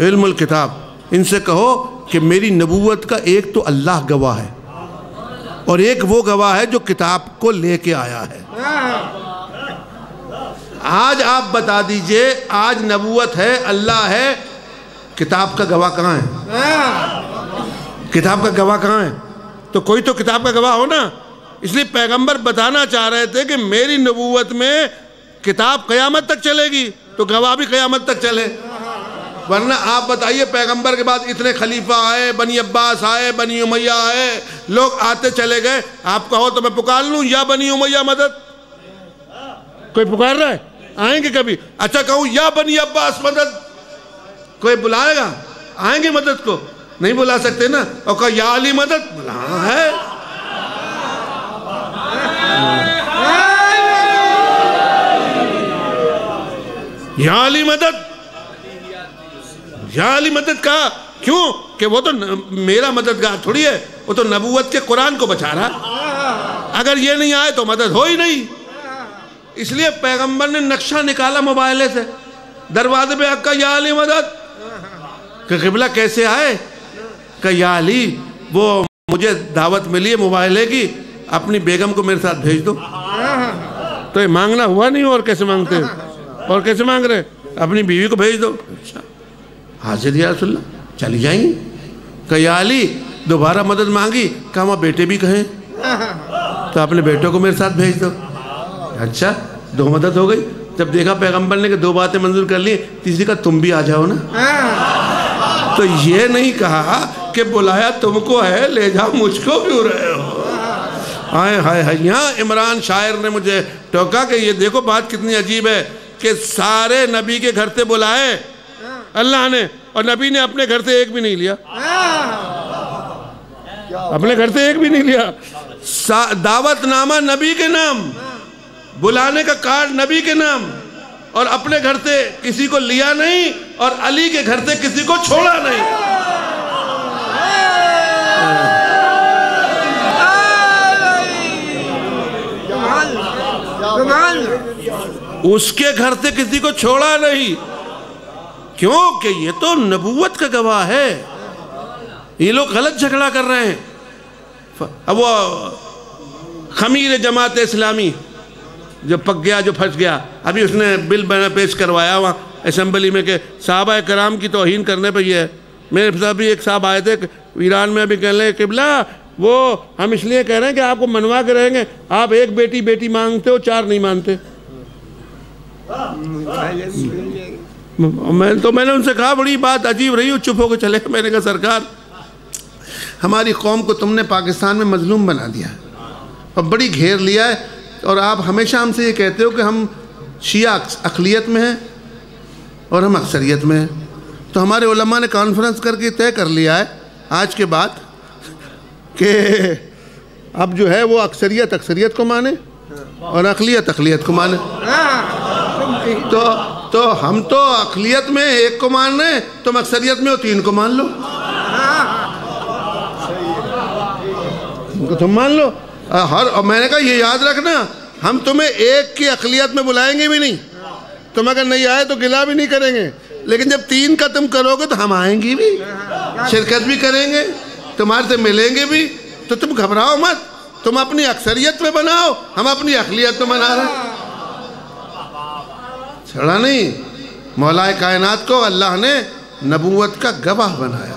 علم الکتاب، ان سے کہو کہ میری نبوت کا ایک تو اللہ گواہ ہے، اور ایک وہ گواہ ہے جو کتاب کو لے کے آیا ہے۔ آج آپ بتا دیجئے، آج نبوت ہے، اللہ ہے، کتاب کا گواہ کہاں ہے؟ کتاب کا گواہ کہاں ہے؟ تو کوئی تو کتاب کا گواہ ہو نا۔ اس لیے پیغمبر بتانا چاہ رہے تھے کہ میری نبوت میں کتاب قیامت تک چلے گی تو گواہ بھی قیامت تک چلے، ورنہ آپ بتائیے پیغمبر کے بعد اتنے خلیفہ آئے، بنی عباس آئے، بنی امیہ آئے، لوگ آتے چلے گئے، آپ کہو تو میں پکار لوں یا بنی امیہ مدد؟ کوئی پکار رہا ہے؟ آئیں گے کبھی؟ اچھا کہوں یا بنی عباس مدد، کوئی بلائے گا؟ آئیں گے مدد کو؟ نہیں بلا سکتے نا، اور کہا یا علی مدد، بلا ہے۔ یا علی مدد، یا علی مدد کہا، کیوں کہ وہ تو میرا مددگار تھوڑی ہے، وہ تو نبوت کے قرآن کو بچا رہا، اگر یہ نہیں آئے تو مدد ہو ہی نہیں۔ اس لیے پیغمبر نے نقشہ نکالا موبائلے سے، دروازے پہ آکا یا علی مدد، کہ قبلہ کیسے آئے؟ کہ یا علی وہ مجھے دعوت ملی ہے موبائلے کی، اپنی بیگم کو میرے ساتھ بھیج دو۔ تو یہ مانگنا ہوا نہیں، اور کیسے مانگتے؟ اور کیسے مانگ رہے؟ اپنی بیوی کو بھیج دو۔ اچھا حاضر یا رسول اللہ، چلی جائیں گی؟ کہ یا علی دوبارہ مدد مانگی، کہا وہاں بیٹے بھی کہیں تو اپنے بیٹوں کو میرے ساتھ بھیج دو۔ اچھا دو مدد ہو گئی. جب دیکھا پیغمبر نے کہ دو باتیں منظور کر لی, تیسری کا تم بھی آ جاؤ نا. تو یہ نہیں کہا کہ بلایا تم کو ہے, لے جاؤ مجھ کو کیوں رہے ہو. ہائے ہائے ہائے. یہاں عمران شاعر نے مجھے ٹوکا کہ یہ دیکھو بات کتنی عجیب ہے کہ سارے نبی کے گھر سے بلائے اللہ نے, اور نبی نے اپنے گھر سے ایک بھی نہیں لیا. اپنے گھر سے ایک بھی نہیں لیا. دعوت نامہ نبی کے نام, بلانے کا کارڈ نبی کے نام, اور اپنے گھر سے کسی کو لیا نہیں, اور علی کے گھر سے کسی کو چھوڑا نہیں. اس کے گھر سے کسی کو چھوڑا نہیں. کیوں کہ یہ تو نبوت کا گواہ ہے. یہ لوگ غلط جھگڑا کر رہے ہیں. اب وہ خمیر جماعت اسلامی جو پک گیا, جو پھنس گیا, ابھی اس نے بل پیش کروایا وہاں اسمبلی میں کہ صحابہ کرام کی توہین کرنے پہ یہ ہے. میرے صاحب بھی ایک صاحب آئے تھے ایران میں, ابھی کہنے لگے قبلہ وہ ہم اس لیے کہہ رہے ہیں کہ آپ کو منوا کے رہیں گے, آپ ایک بیٹی مانگتے ہو, 4 نہیں مانتے. میں نے ان سے کہا بڑی بات عجیب رہی, چپ ہو کے چلے. میں نے کہا سرکار ہماری قوم کو تم نے پاکستان میں مظلوم بنا دیا ہے اور بڑی گھیر لیا ہے, اور آپ ہمیشہ ہم سے یہ کہتے ہو کہ ہم شیعہ اقلیت میں ہیں اور ہم اکثریت میں ہیں. تو ہمارے علماء نے کانفرنس کر کے طے کر لیا ہے آج کے بعد کہ اب جو ہے وہ اکثریت کو مانے اور اقلیت کو مانے. تو ہم تو اقلیت میں ایک کو مان رہے ہیں, تم اکثریت میں ہو 3 کو مان لو. تم مان لو. اور میں نے کہا یہ یاد رکھنا, ہم تمہیں ایک کی اقلیت میں بلائیں گے بھی نہیں, تم اگر نہیں آئے تو گلہ بھی نہیں کریں گے, لیکن جب 3 کا تم کرو گے تو ہم آئیں گے بھی, شرکت بھی کریں گے, تمہارے سے ملیں گے بھی. تو تم گھبراؤ مت, تم اپنی اکثریت میں بناؤ, ہم اپنی اقلیت میں بنا رہے ہیں. چھڑا نہیں. مولا کائنات کو اللہ نے نبوت کا گواہ بنایا,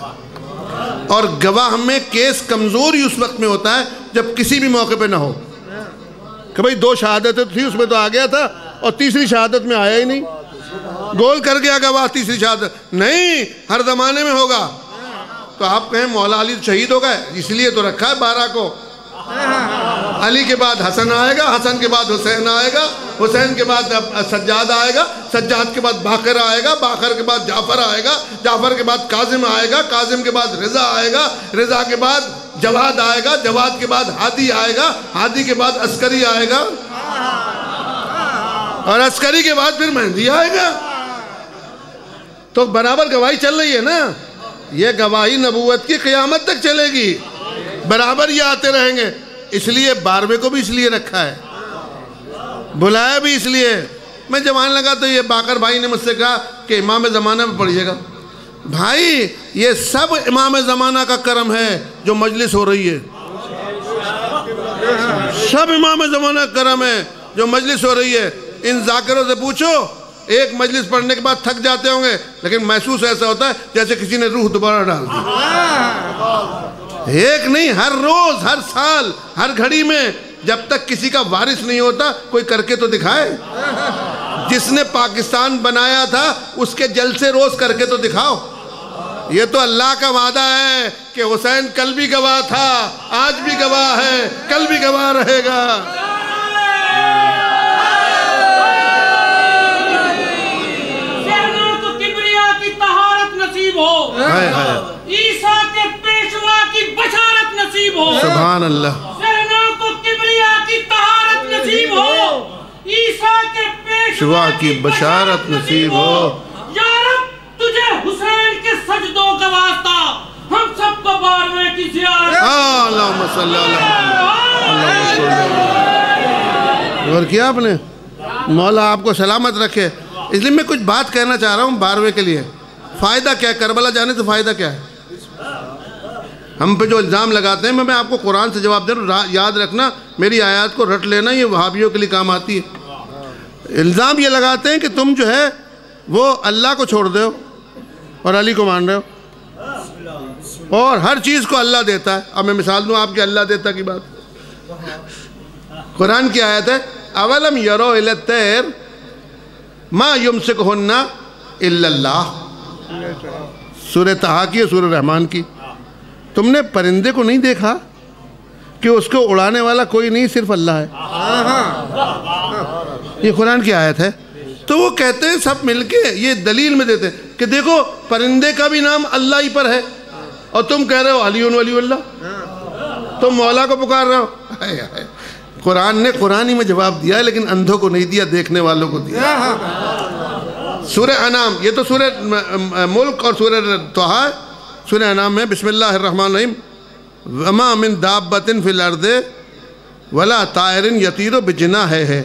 اور گواہ میں کیس کمزوری اس وقت میں ہوتا ہے جب کسی بھی موقع پہ نہ ہو کہ بھئی 2 شہادتیں تھی, اس میں تو آ گیا تھا, اور تیسری شہادت میں آیا ہی نہیں, گول کر گیا گواہ تیسری شہادت نہیں, ہر زمانے میں ہوگا. تو آپ کہیں مولا علی شہید ہو گئے, اس لیے تو رکھا ہے 12 کو. علی کے بعد حسن آئے گا, حسن کے بعد حسین آئے گا, حسین کے بعد سجاد آئے گا, سجاد کے بعد باقر آئے گا, باقر کے بعد جعفر آئے گا, جعفر کے بعد کاظم آئے گا, کاظم کے بعد رضا آئے گا, رضا کے بعد جواد آئے گا, جواد کے بعد ہادی آئے گا, ہادی کے بعد عسکری آئے گا, اور عسکری کے بعد پھر مہندی آئے گا. تو برابر گواہی چل رہی ہے نا. یہ گواہی نبوت کی قیامت تک چلے گی, برابر یہ آتے رہیں گے. اس لیے 12ویں کو بھی اس لیے رکھا ہے, بلایا بھی اس لیے. میں جب آنے لگا تو یہ باقر بھائی نے مجھ سے کہا کہ امام زمانہ میں پڑھیے گا. بھائی یہ سب امام زمانہ کا کرم ہے جو مجلس ہو رہی ہے, سب امام زمانہ کا کرم ہے جو مجلس ہو رہی ہے. ان ذاکروں سے پوچھو, ایک مجلس پڑھنے کے بعد تھک جاتے ہوں گے, لیکن محسوس ایسا ہوتا ہے جیسے کسی نے روح دوبارہ ڈال دی. ایک نہیں, ہر روز, ہر سال, ہر گھڑی میں. جب تک کسی کا وارث نہیں ہوتا کوئی کر کے تو دکھائے. جس نے پاکستان بنایا تھا اس کے جلسے روز کر کے تو دکھاؤ. یہ تو اللہ کا وعدہ ہے کہ حسین کل بھی گواہ تھا, آج بھی گواہ ہے, کل بھی گواہ رہے گا. عیسیٰ کے پیشوا کی بشارت نصیب ہو. سبحان اللہ. ذہنوں کو کبریا کی طہارت نصیب ہو. عیسیٰ کے پیشوا کی بشارت نصیب ہو. یا رب تجھے حسین کے سجدوں کا واسطہ ہم سب کو 12ویں کی زیارت. اللہم صلی اللہ. اور کیا آپ نے, مولا آپ کو سلامت رکھے. اس لیے میں کچھ بات کہنا چاہ رہا ہوں 12ویں کے لیے. فائدہ کیا ہے کربلا جانے سے, فائدہ کیا ہے؟ ہم پہ جو الزام لگاتے ہیں, میں آپ کو قرآن سے جواب دے رہا ہوں, یاد رکھنا, میری آیات کو رٹ لینا, یہ وہابیوں کے لیے کام آتی ہے. الزام یہ لگاتے ہیں کہ تم جو ہے وہ اللہ کو چھوڑ دے ہو اور علی کو مان رہے ہو, اور ہر چیز کو اللہ دیتا ہے. اب میں مثال دوں آپ کے اللہ دیتا کی بات. قرآن کی آیت ہے اولم یرو الی الطیر ما یمسکہن الا اللہ. سورہ طٰہٰ کی ہے، سورہ رحمان کی. تم نے پرندے کو نہیں دیکھا کہ اس کو اڑانے والا کوئی نہیں صرف اللہ ہے؟ یہ قرآن کی آیت ہے. تو وہ کہتے ہیں سب مل کے یہ دلیل میں دیتے ہیں کہ دیکھو پرندے کا بھی نام اللہ ہی پر ہے اور تم کہہ رہے ہو علی ولی اللہ، تم مولا کو پکار رہے ہو. قرآن نے قرآن ہی میں جواب دیا لیکن اندھوں کو نہیں دیا، دیکھنے والوں کو دیا. سورہ انعام، یہ تو سورہ ملک اور سورہ طٰہٰ. سورہ انعام میں بسم اللہ الرحمن الرحیم وما من دابۃ فی الارض ولا طائر یطیر بجناحیہ.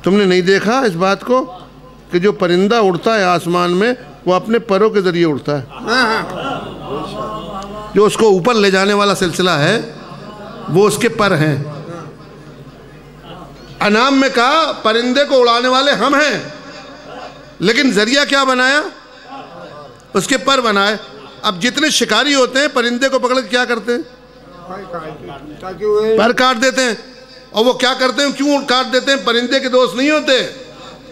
تم نے نہیں دیکھا اس بات کو کہ جو پرندہ اڑتا ہے آسمان میں وہ اپنے پروں کے ذریعے اڑتا ہے، جو اس کو اوپر لے جانے والا سلسلہ ہے وہ اس کے پر ہیں. انعام میں کہا پرندے کو اڑانے والے ہم ہیں، لیکن ذریعہ کیا بنایا؟ اس کے پر بنائے. اب جتنے شکاری ہوتے ہیں پرندے کو پکڑ کے کیا کرتے ہیں؟ پر کاٹ دیتے ہیں. اور وہ کیا کرتے ہیں؟ کیوں کاٹ دیتے ہیں؟ پرندے کے دوست نہیں ہوتے،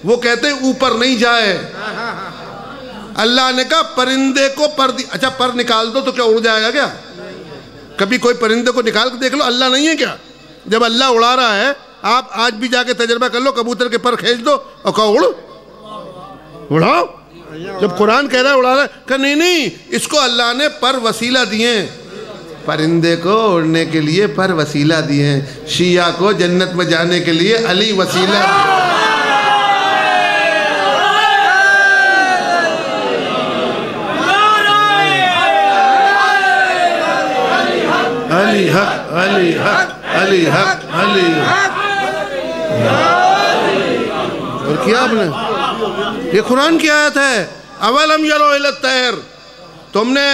وہ کہتے ہیں اوپر نہیں جائے. اللہ نے کہا پرندے کو پر اچھا پر نکال دو تو کیا اڑ جائے گا کیا؟ کبھی کوئی پرندے کو نکال کے دیکھ لو، اللہ نہیں ہے کیا؟ جب اللہ اڑا رہا ہے آپ آج بھی جا کے تجربہ کر لو، کبوتر کے پر کھینچ دو اور کہو اڑاؤ. جب قرآن کہہ رہا ہے اڑا رہا ہے، کہ نہیں اس کو اللہ نے پر وسیلہ دیے ہیں، پرندے کو اڑنے کے لیے پر وسیلہ دیے ہیں. شیعہ کو جنت میں جانے کے لیے علی وسیلہ علی حق علی حق علی حق علی حق. اور کیا آپ نے؟ یہ قرآن کی آیت ہے. اولم یرو الی الطیر. تم نے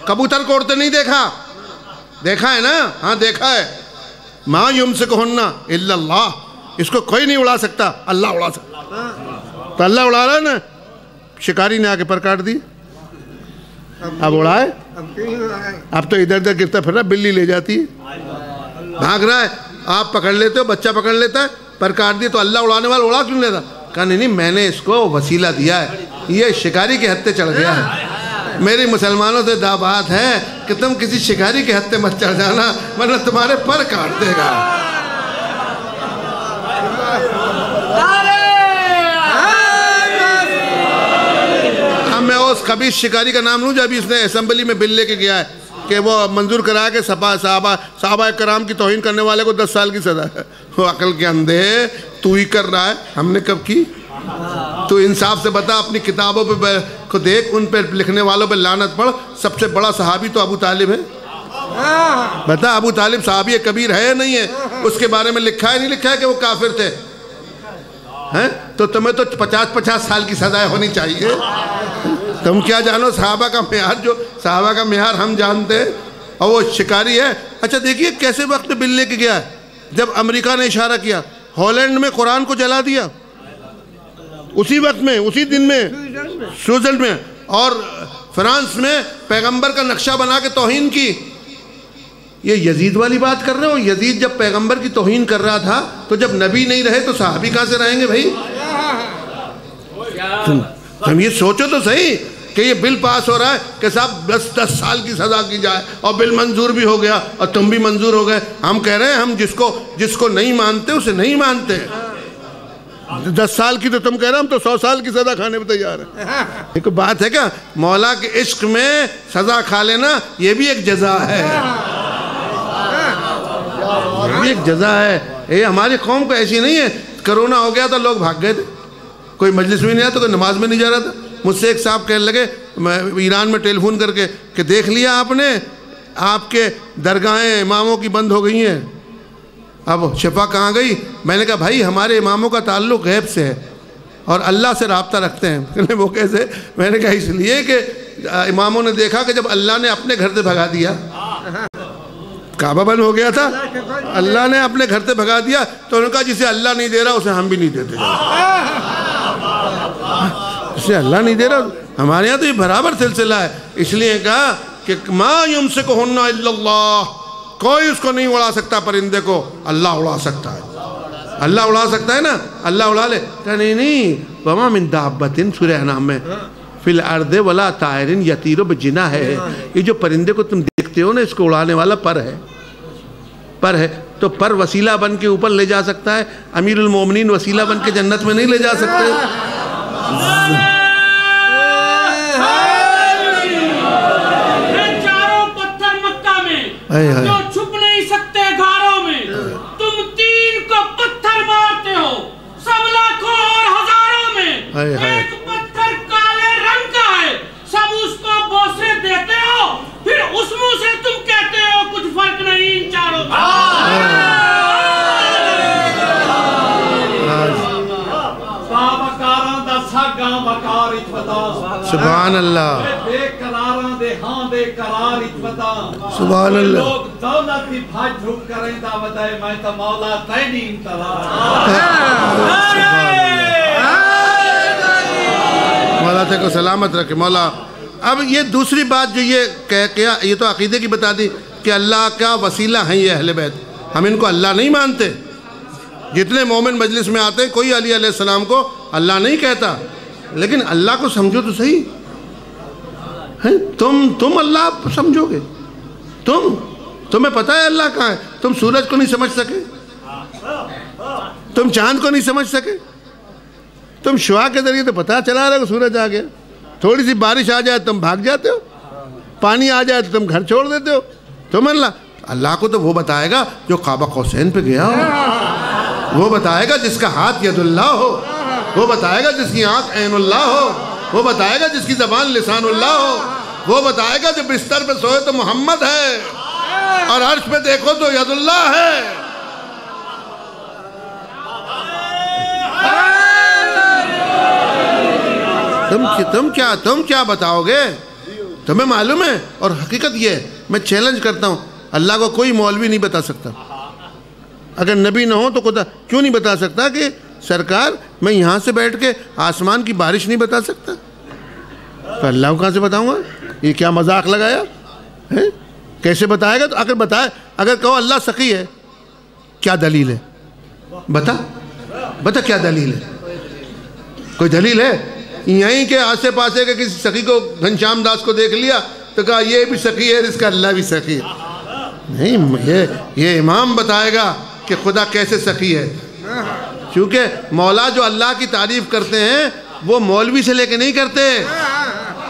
کبوتر کو اڑتے نہیں دیکھا؟ دیکھا ہے نا؟ ہاں دیکھا ہے. ما یمسکہن الا اللہ. اس کو کوئی نہیں اڑا سکتا، اللہ اڑا سکتا. تو اللہ اڑا رہا ہے نا. شکاری نے آ کے پر کاٹ دی، اب اڑائے. اب تو ادھر ادھر گرتا پھر رہا، بلی لے جاتی ہے، بھاگ رہا ہے، آپ پکڑ لیتے ہو، بچہ پکڑ لیتا ہے، پر کاٹ دی. تو اللہ اڑانے والا اڑا کیوں لیتا؟ کہا نہیں میں نے اس کو وسیلہ دیا ہے، یہ شکاری کے ہتھے چڑھ گیا ہے. میری مسلمانوں سے دعوت ہے کہ تم کسی شکاری کے ہتھے مت چڑھ جانا ورنہ تمہارے پر کاٹ دے گا. اب میں اس خبیث شکاری کا نام لوں جو ابھی اس نے اسمبلی میں بل لے کے گیا ہے کہ وہ منظور کرا کے صحابہ کرام کی توہین کرنے والے کو 10 سال کی سزا ہے. وہ عقل کے اندھے تو ہی کر رہا ہے، ہم نے کب کی؟ تو انصاف سے بتا، اپنی کتابوں پہ کو دیکھ، ان پہ لکھنے والوں پہ لعنت پڑھ. سب سے بڑا صحابی تو ابو طالب ہے. بتا ابو طالب صحابی کبیر ہے یا نہیں ہے؟ اس کے بارے میں لکھا ہے نہیں لکھا ہے کہ وہ کافر تھے؟ تو تمہیں تو 50 سال کی سزا ہونی چاہیے. تم کیا جانو صحابہ کا معیار؟ جو صحابہ کا معیار ہم جانتے ہیں. اور وہ شکاری ہے. اچھا دیکھیے کیسے وقت بل لے کے گیا ہے. جب امریکہ نے اشارہ کیا، ہالینڈ میں قرآن کو جلا دیا اسی وقت میں، اسی دن میں، سوئٹزرلینڈ میں، اور فرانس میں پیغمبر کا نقشہ بنا کے توہین کی. یہ یزید والی بات کر رہے ہو؟ یزید جب پیغمبر کی توہین کر رہا تھا تو جب نبی نہیں رہے تو صحابی کہاں سے رہیں گے بھائی؟ تم یہ سوچو تو صحیح کہ یہ بل پاس ہو رہا ہے کہ صاحب 10 سال کی سزا کی جائے، اور بل منظور بھی ہو گیا اور تم بھی منظور ہو گئے. ہم کہہ رہے ہیں ہم جس کو نہیں مانتے اسے نہیں مانتے. 10 سال کی تو تم کہہ رہے ہم تو 100 سال کی سزا کھانے پہ تیار ہیں. ایک بات ہے کیا؟ مولا کے عشق میں سزا کھا لینا یہ بھی ایک جزا ہے، یہ بھی ایک جزا ہے. یہ ہماری قوم کو ایسی نہیں ہے. کرونا ہو گیا تو لوگ بھاگ گئے تھے، کوئی مجلس میں نہیں آیا تو کوئی نماز میں نہیں جا رہا تھا. مجھ سے ایک صاحب کہنے لگے ایران میں ٹیلی فون کر کے کہ دیکھ لیا آپ نے، آپ کے درگاہیں اماموں کی بند ہو گئی ہیں. اب شفا کہاں گئی؟ میں نے کہا بھائی ہمارے اماموں کا تعلق غیب سے ہے اور اللہ سے رابطہ رکھتے ہیں. وہ کیسے؟ میں نے کہا اس لیے کہ اماموں نے دیکھا کہ جب اللہ نے اپنے گھر سے بھگا دیا، کعبہ بند ہو گیا تھا، اللہ نے اپنے گھر سے بھگا دیا تو انہوں نے کہا جسے اللہ نہیں دے رہا اسے ہم بھی نہیں دیتے. اسے اللہ نہیں دے رہا. ہمارے یہاں تو یہ برابر سلسلہ ہے. اس لیے کہا کہ ما یمسکہن الا اللہ، کوئی اس کو نہیں اڑا سکتا پرندے کو، اللہ اڑا سکتا ہے. اللہ اڑا سکتا ہے نا، اللہ اڑا لے، کہا نہیں وما من دابۃ سورہ انعام میں فی الارض ولا طائر یطیر بجناحہ ہے، یہ جو پرندے کو تم دیکھتے ہو نا اس کو اڑانے والا پر ہے، تو پر وسیلہ بن کے اوپر لے جا سکتا ہے، امیر المومنین وسیلہ بن کے جنت میں نہیں لے جا سکتے؟ چاروں پتھر مکہ میں جو چھپ نہیں سکتے گھاروں میں، تم تین کو پتھر مارتے ہو سب لاکھوں اور ہزاروں میں، ایک پتھر کالے رنگ کا ہے سب اس کو بوسے دیتے ہو، پھر اس منہ سے تم کہتے ہو کچھ فرق نہیں ان چاروں میں۔ سبحان اللہ، سبحان اللہ، مولا تے کو سلامت رکھے مولا۔ اب یہ دوسری بات جو یہ کیا، یہ تو عقیدے کی بتا دی کہ اللہ کا وسیلہ ہیں یہ اہل بیت، ہم ان کو اللہ نہیں مانتے۔ جتنے مومن مجلس میں آتے ہیں کوئی علی علیہ السلام کو اللہ نہیں کہتا، لیکن اللہ کو سمجھو تو صحیح، تم اللہ سمجھو گے، تمہیں پتہ ہے اللہ کہاں ہے؟ تم سورج کو نہیں سمجھ سکے، تم چاند کو نہیں سمجھ سکے، تم شعاع کے ذریعے تو پتہ چلا رہا ہے کہ سورج آ گیا، تھوڑی سی بارش آ جائے تم بھاگ جاتے ہو، پانی آ جائے تو تم گھر چھوڑ دیتے ہو، تم اللہ کو تو وہ بتائے گا جو قاب قوسین پہ گیا ہو، وہ بتائے گا جس کا ہاتھ ید اللہ ہو، وہ بتائے گا جس کی آنکھ عین اللہ ہو، وہ بتائے گا جس کی زبان لسان اللہ ہو، وہ بتائے گا جو بستر پہ سوئے تو محمد ہے اور عرش پہ دیکھو تو ید اللہ ہے۔ تم کیا بتاؤ گے؟ تمہیں معلوم ہے؟ اور حقیقت یہ ہے، میں چیلنج کرتا ہوں، اللہ کو کوئی مولوی نہیں بتا سکتا، اگر نبی نہ ہو تو خدا کیوں نہیں بتا سکتا کہ سرکار میں یہاں سے بیٹھ کے آسمان کی بارش نہیں بتا سکتا؟ تو اللہ کو کہاں سے بتاؤں گا؟ یہ کیا مذاق لگایا ہے؟ کیسے بتائے گا؟ تو اگر کہو اللہ سخی ہے، کیا دلیل ہے؟ بتا کیا دلیل ہے؟ کوئی دلیل ہے؟ یہیں کے آسے پاسے کے کسی سخی کو گھنشیام داس کو دیکھ لیا تو کہا یہ بھی سخی ہے، اس کا اللہ بھی سخی ہے؟ نہیں، یہ امام بتائے گا کہ خدا کیسے سخی ہے، کیونکہ مولا جو اللہ کی تعریف کرتے ہیں وہ مولوی سے لے کے نہیں کرتے۔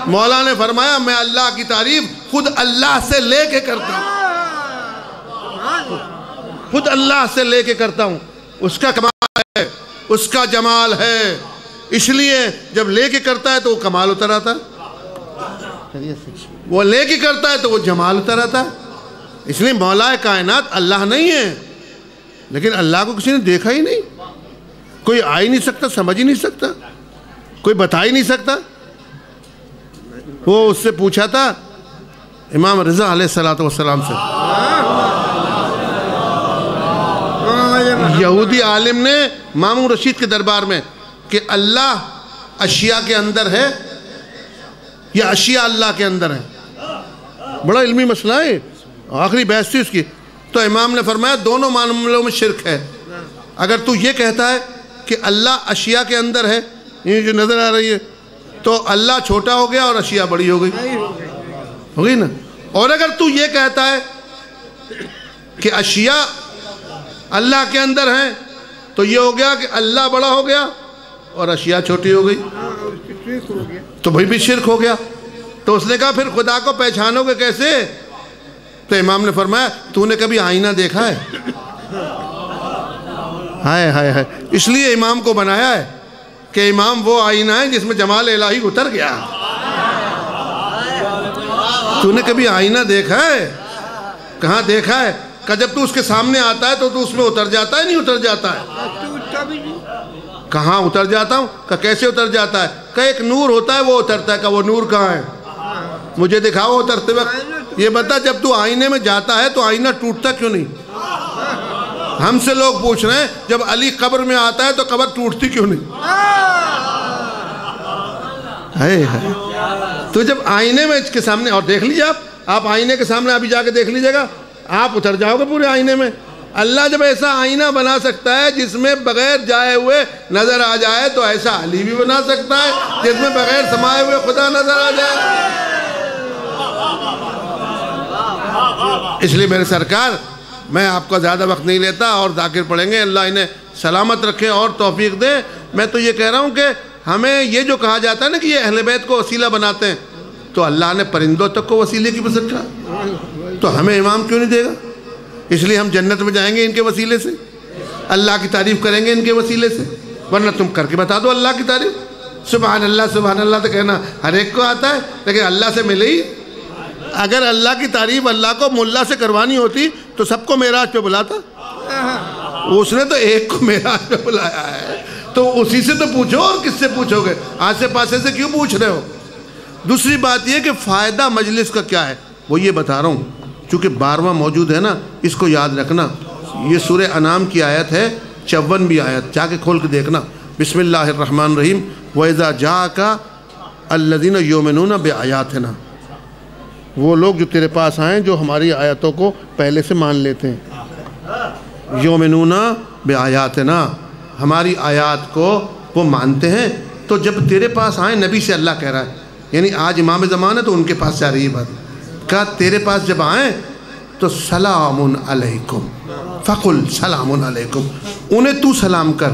مولا نے فرمایا میں اللہ کی تعریف خود اللہ سے لے کے کرتا ہوں، خود اللہ سے لے کے کرتا ہوں، اس کا کمال ہے، اس کا جمال ہے، اس لیے جب لے کے کرتا ہے تو وہ کمال اتر آتا ہے، وہ لے کے کرتا ہے تو وہ جمال اتر آتا ہے۔ اس لیے مولا کائنات اللہ نہیں ہے، لیکن اللہ کو کسی نے دیکھا ہی نہیں، کوئی آ ہی نہیں سکتا، سمجھ ہی نہیں سکتا، کوئی بتا ہی نہیں سکتا۔ وہ اس سے پوچھا تھا امام رضا علیہ السلام سے، یہودی عالم نے مامون رشید کے دربار میں، کہ اللہ اشیاء کے اندر ہے یا اشیاء اللہ کے اندر ہے؟ بڑا علمی مسئلہ ہے، آخری بحث تھی اس کی۔ تو امام نے فرمایا دونوں معاملوں میں شرک ہے۔ اگر تو یہ کہتا ہے کہ اللہ اشیاء کے اندر ہے، یہ جو نظر آ رہی ہے، تو اللہ چھوٹا ہو گیا اور اشیاء بڑی ہو گئی نا۔ اور اگر تو یہ کہتا ہے کہ اشیاء اللہ کے اندر ہیں، تو یہ ہو گیا کہ اللہ بڑا ہو گیا اور اشیاء چھوٹی ہو گئی، تو بھائی بھی شرک ہو گیا۔ تو اس نے کہا پھر خدا کو پہچانو گے کیسے؟ تو امام نے فرمایا تو نے کبھی آئینہ دیکھا ہے؟ ہائے، اس لیے امام کو بنایا ہے کہ امام وہ آئینہ ہے جس میں جمال الہی اتر گیا۔ تو نے کبھی آئینہ دیکھا ہے؟ کہاں دیکھا ہے؟ کہ جب تو اس کے سامنے آتا ہے تو اس میں اتر جاتا ہے، نہیں اتر جاتا ہے؟ کہاں اتر جاتا ہوں؟ کہ کیسے اتر جاتا ہے؟ کہ ایک نور ہوتا ہے وہ اترتا ہے، کہ وہ نور کہاں ہے؟ مجھے دکھاؤ اترتے وقت۔ یہ بتا جب تو آئینے میں جاتا ہے تو آئینہ ٹوٹتا کیوں نہیں؟ ہم سے لوگ پوچھ رہے ہیں جب علی قبر میں آتا ہے تو قبر ٹوٹتی کیوں نہیں؟ تو جب آئینے میں اس کے سامنے، اور دیکھ لیجیے آپ آئینے کے سامنے ابھی جا کے دیکھ لیجیے گا، آپ اتر جاؤ گے پورے آئینے میں۔ اللہ جب ایسا آئینہ بنا سکتا ہے جس میں بغیر جائے ہوئے نظر آ جائے تو ایسا علی بھی بنا سکتا ہے جس میں بغیر سمائے ہوئے خدا نظر آ جائے۔ اس لیے میرے سرکار، میں آپ کا زیادہ وقت نہیں لیتا اور ذاکر پڑھیں گے، اللہ انہیں سلامت رکھے اور توفیق دے۔ میں تو یہ کہہ رہا ہوں کہ ہمیں یہ جو کہا جاتا ہے نا کہ یہ اہل بیت کو وسیلہ بناتے ہیں، تو اللہ نے پرندوں تک کو وسیلے کی بس رکھا، تو ہمیں امام کیوں نہیں دے گا؟ اس لیے ہم جنت میں جائیں گے ان کے وسیلے سے، اللہ کی تعریف کریں گے ان کے وسیلے سے، ورنہ تم کر کے بتا دو اللہ کی تعریف۔ سبحان اللہ تو کہنا ہر ایک کو آتا ہے، لیکن اللہ سے ملے ہی۔ اگر اللہ کی تعریف اللہ کو ملا سے کروانی ہوتی تو سب کو معراج پہ بلاتا، اس نے تو ایک کو معراج پہ بلایا ہے، تو اسی سے تو پوچھو، اور کس سے پوچھو گے؟ آسے پاسے سے کیوں پوچھ رہے ہو؟ دوسری بات یہ کہ فائدہ مجلس کا کیا ہے، وہ یہ بتا رہا ہوں، چونکہ 12واں موجود ہے نا، اس کو یاد رکھنا۔ یہ سورہ انعام کی آیت ہے، 54ویں آیت، جا کے کھول کے دیکھنا۔ بسم اللہ الرحمن الرحیم۔ وَإِذَا جَاءَكَ الَّذِينَ يُؤْمِنُونَ بِآيَاتِنَا، وہ لوگ جو تیرے پاس آئیں جو ہماری آیتوں کو پہلے سے مان لیتے ہیں۔ یؤمنون بآیاتنا، ہماری آیات کو وہ مانتے ہیں، تو جب تیرے پاس آئیں، نبی سے اللہ کہہ رہا ہے، یعنی آج امام زمان ہے تو ان کے پاس سے آ رہی ہے بات، کہا تیرے پاس جب آئیں تو سلام علیکم، فقل سلام علیکم، انہیں تو سلام کر۔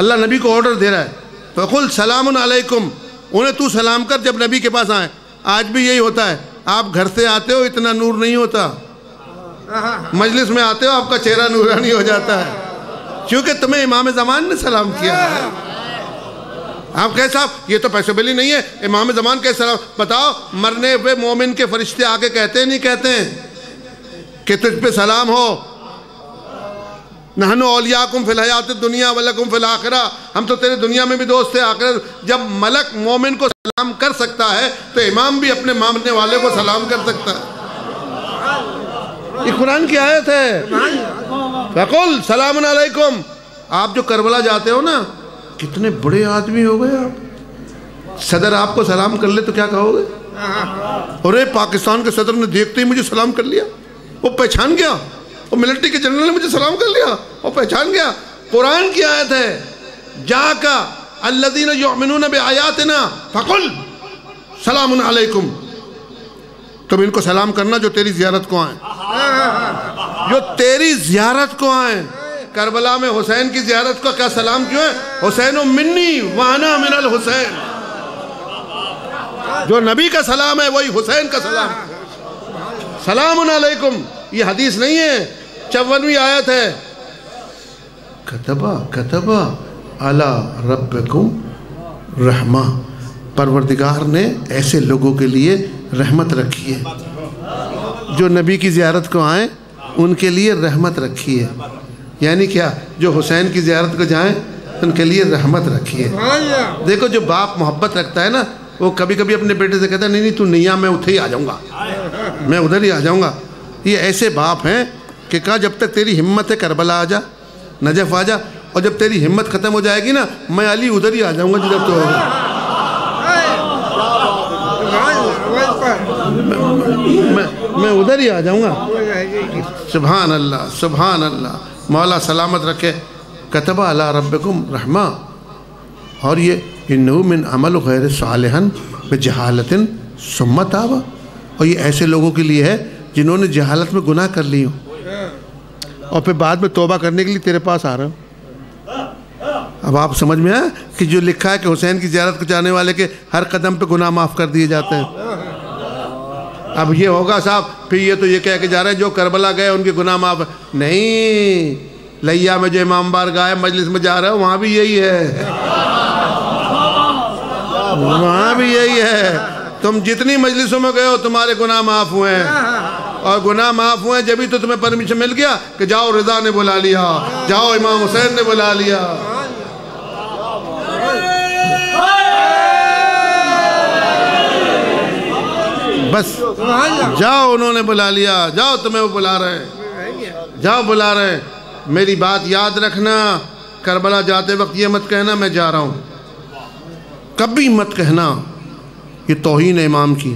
اللہ نبی کو آرڈر دے رہا ہے، فقل سلام علیکم، انہیں تو سلام کر جب نبی کے پاس آئیں۔ آج بھی یہی ہوتا ہے، آپ گھر سے آتے ہو اتنا نور نہیں ہوتا، مجلس میں آتے ہو آپ کا چہرہ نورانی ہو جاتا ہے، کیونکہ تمہیں امام زمان نے سلام کیا ہے۔ آپ کہے صاحب یہ تو پیسبل ہی نہیں ہے، امام زمان کے سلام، بتاؤ مرنے ہوئے مومن کے فرشتے آگے کہتے ہیں نہیں کہتے ہیں کہ تجھ پہ سلام ہو؟ نحن اولیاءکم فی الحیات الدنیا ولکم فی الآخرہ، ہم تو تیرے دنیا میں بھی دوست ہیں، آخرت۔ جب ملک مومن کو سلام کر سکتا ہے تو امام بھی اپنے ماننے والے کو سلام کر سکتا ہے۔ یہ قرآن کی آیت ہے، فقل سلام علیکم۔ آپ جو کربلا جاتے ہو نا، کتنے بڑے آدمی ہو گئے آپ، صدر آپ کو سلام کر لے تو کیا کہو گے؟ ارے پاکستان کے صدر نے دیکھتے ہی مجھے سلام کر لیا، وہ پہچان گیا، وہ ملٹری کے جنرل نے مجھے سلام کر لیا، وہ پہچان گیا۔ قرآن کی آیت ہے، جاءک الذین یؤمنون بآیاتنا فقل سلام علیکم، تم ان کو سلام کرنا جو تیری زیارت کو آئیں، جو تیری زیارت کو آئیں۔ کربلا میں حسین کی زیارت کا کیا سلام کیوں ہے؟ حسین منی وانا من الحسین، جو نبی کا سلام ہے وہی حسین کا سلام۔ سلام علیکم، یہ حدیث نہیں ہے، 54ویں آیت ہے، کتب علی ربکم رحمہ، پروردگار نے ایسے لوگوں کے لیے رحمت رکھی ہے، جو نبی کی زیارت کو آئیں ان کے لیے رحمت رکھی ہے۔ یعنی کیا؟ جو حسین کی زیارت کو جائیں ان کے لیے رحمت رکھی ہے۔ دیکھو جو باپ محبت رکھتا ہے نا، وہ کبھی کبھی اپنے بیٹے سے کہتا ہے نہیں تو نہیں آ، میں اتھے ہی آ جاؤں گا، میں ادھر ہی آ جاؤں گا۔ یہ ایسے باپ ہیں کہ کہا جب تک تیری ہمت ہے کربلا آ جا، نجف آ جا، اور جب تیری ہمت ختم ہو جائے گی نا، میں علی ادھر ہی آ جاؤں گا جدھر تو ہوگا، میں ادھر ہی آ جاؤں گا۔ سبحان اللہ سبحان اللہ، مولا سلامت رکھے۔ کتب علی ربکم رحمہ، اور یہ انہو من عمل غیر صالحا بجہالت ثم تاب، اور یہ ایسے لوگوں کے لیے ہے جنہوں نے جہالت میں گناہ کر لی ہو اور پھر بعد میں توبہ کرنے کے لیے تیرے پاس آ رہا ہو۔ اب آپ سمجھ میں آیا کہ جو لکھا ہے کہ حسین کی زیارت کو جانے والے کے ہر قدم پہ گناہ معاف کر دیے جاتے ہیں۔ اب یہ ہوگا صاحب پھر یہ تو یہ کہہ کے جا رہے ہیں جو کربلا گئے ان کے گناہ معاف، نہیں، لیا میں جو امام بارگاہ ہے مجلس میں جا رہا ہے وہاں بھی یہی ہے، وہاں بھی یہی ہے۔ تم جتنی مجلسوں میں گئے ہو تمہارے گناہ معاف ہوئے ہیں، اور گناہ معاف ہوئے ہیں جبھی تو تمہیں پرمیشن مل گیا کہ جاؤ رضا نے بلا لیا، جاؤ امام حسین نے بلا لیا۔ بس جاؤ، انہوں نے بلا لیا، جاؤ تمہیں وہ بلا رہے ہیں، جاؤ بلا رہے ہیں۔ میری بات یاد رکھنا، کربلا جاتے وقت یہ مت کہنا میں جا رہا ہوں، کبھی مت کہنا یہ توہین امام کی،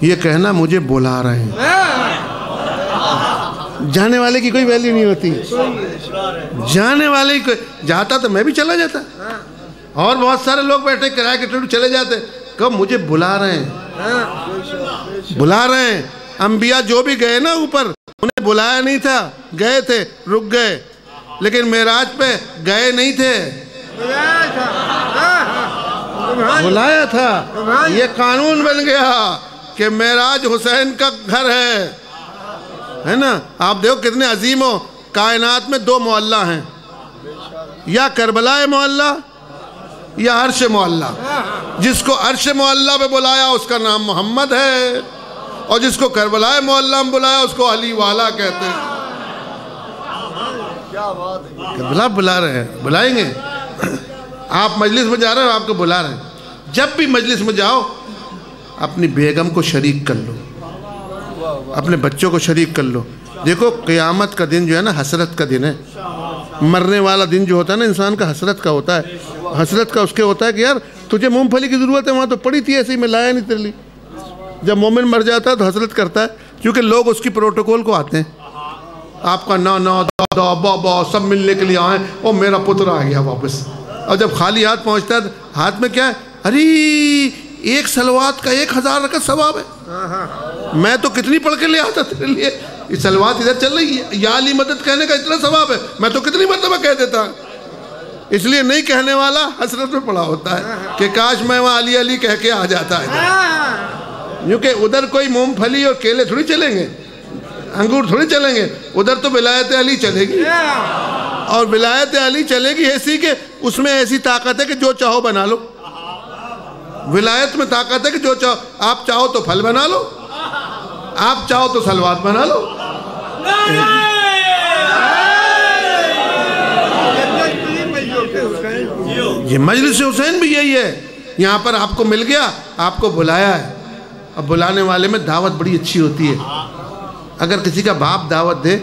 یہ کہنا مجھے بلا رہے ہیں۔ جانے والے کی کوئی ویلیو نہیں ہوتی. جانے والے کی جاتا تو میں بھی چلا جاتا. اور بہت سارے لوگ بیٹھے کرایہ کے ٹکٹ چلے جاتے. کب مجھے بلا رہے ہیں, بلا رہے ہیں. انبیاء جو بھی گئے نا اوپر, انہیں بلایا نہیں تھا, گئے تھے, رک گئے. لیکن معراج پہ گئے نہیں تھے, بلایا تھا. یہ قانون بن گیا کہ معراج حسین کا گھر ہے نا. آپ دیکھو کتنے عظیم ہو. کائنات میں 2 معلّہ ہیں, یا کربلا معلّہ یا عرش معلّہ. جس کو عرش معلّہ پہ بلایا اس کا نام محمد ہے, اور جس کو کربلا معلّہ میں بلایا اس کو علی والا کہتے ہیں. کربلا بلا رہے ہیں, بلائیں گے. آپ مجلس میں جا رہے ہیں, آپ کو بلا رہے ہیں. جب بھی مجلس میں جاؤ اپنی بیگم کو شریک کر لو, اپنے بچوں کو شریک کر لو. دیکھو قیامت کا دن جو ہے نا حسرت کا دن ہے. مرنے والا دن جو ہوتا ہے نا انسان کا حسرت کا ہوتا ہے. حسرت کا اس کے ہوتا ہے کہ یار تجھے مونگ پھلی کی ضرورت ہے, وہاں تو پڑی تھی ایسے ہی, میں لایا نہیں تیرے لیے. جب مومن مر جاتا ہے تو حسرت کرتا ہے, کیونکہ لوگ اس کی پروٹوکول کو آتے ہیں. آپ کا نانا دادا بابا سب ملنے کے لیے آئیں, اور میرا پتر آ گیا واپس. اور جب خالی ہاتھ پہنچتا ہے ہاتھ میں کیا ہے, ارے 1 صلوات کا 1000 رکعت ثواب ہے. میں تو کتنی پڑھ کے لے آتا تیرے لیے, یہ صلوات ادھر چل رہی ہے, یا علی مدد کہنے کا اتنا ثواب ہے, میں تو کتنی مرتبہ کہہ دیتا. اس لیے نہیں کہنے والا حسرت میں پڑا ہوتا ہے کہ کاش میں وہاں علی علی کہہ کے آ جاتا ہے. کیونکہ ادھر کوئی مونگ پھلی اور کیلے تھوڑی چلیں گے, انگور تھوڑی چلیں گے. ادھر تو ولایت علی چلے گی, اور ولایت علی چلے گی ایسی کہ اس میں ایسی طاقت ہے کہ جو چاہو بنا لو. ولایت میں طاقت ہے کہ جو چاہو, آپ چاہو تو پھل بنا لو, آپ چاہو تو صلوات بنا لو. یہ مجلس حسین بھی یہی ہے. یہاں پر آپ کو مل گیا, آپ کو بلایا ہے. اب بلانے والے میں دعوت بڑی اچھی ہوتی ہے. اگر کسی کا باپ دعوت دے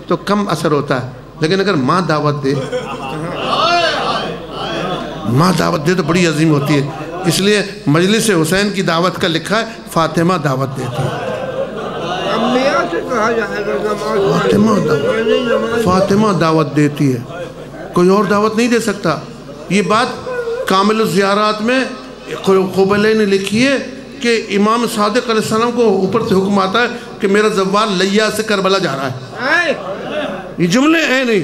تو کم اثر ہوتا ہے, لیکن اگر ماں دعوت دے, ماں دعوت دے تو بڑی عظیم ہوتی ہے. اس لیے مجلس حسین کی دعوت کا لکھا ہے فاطمہ دعوت دیتی ہے. فاطمہ دعوت دیتی ہے, کوئی اور دعوت نہیں دے سکتا. یہ بات کامل الزیارات میں قبلے نے لکھی ہے کہ امام صادق علیہ السلام کو اوپر سے حکم آتا ہے کہ میرا زوال لیا سے کربلا جا رہا ہے. یہ جملے ہیں نہیں,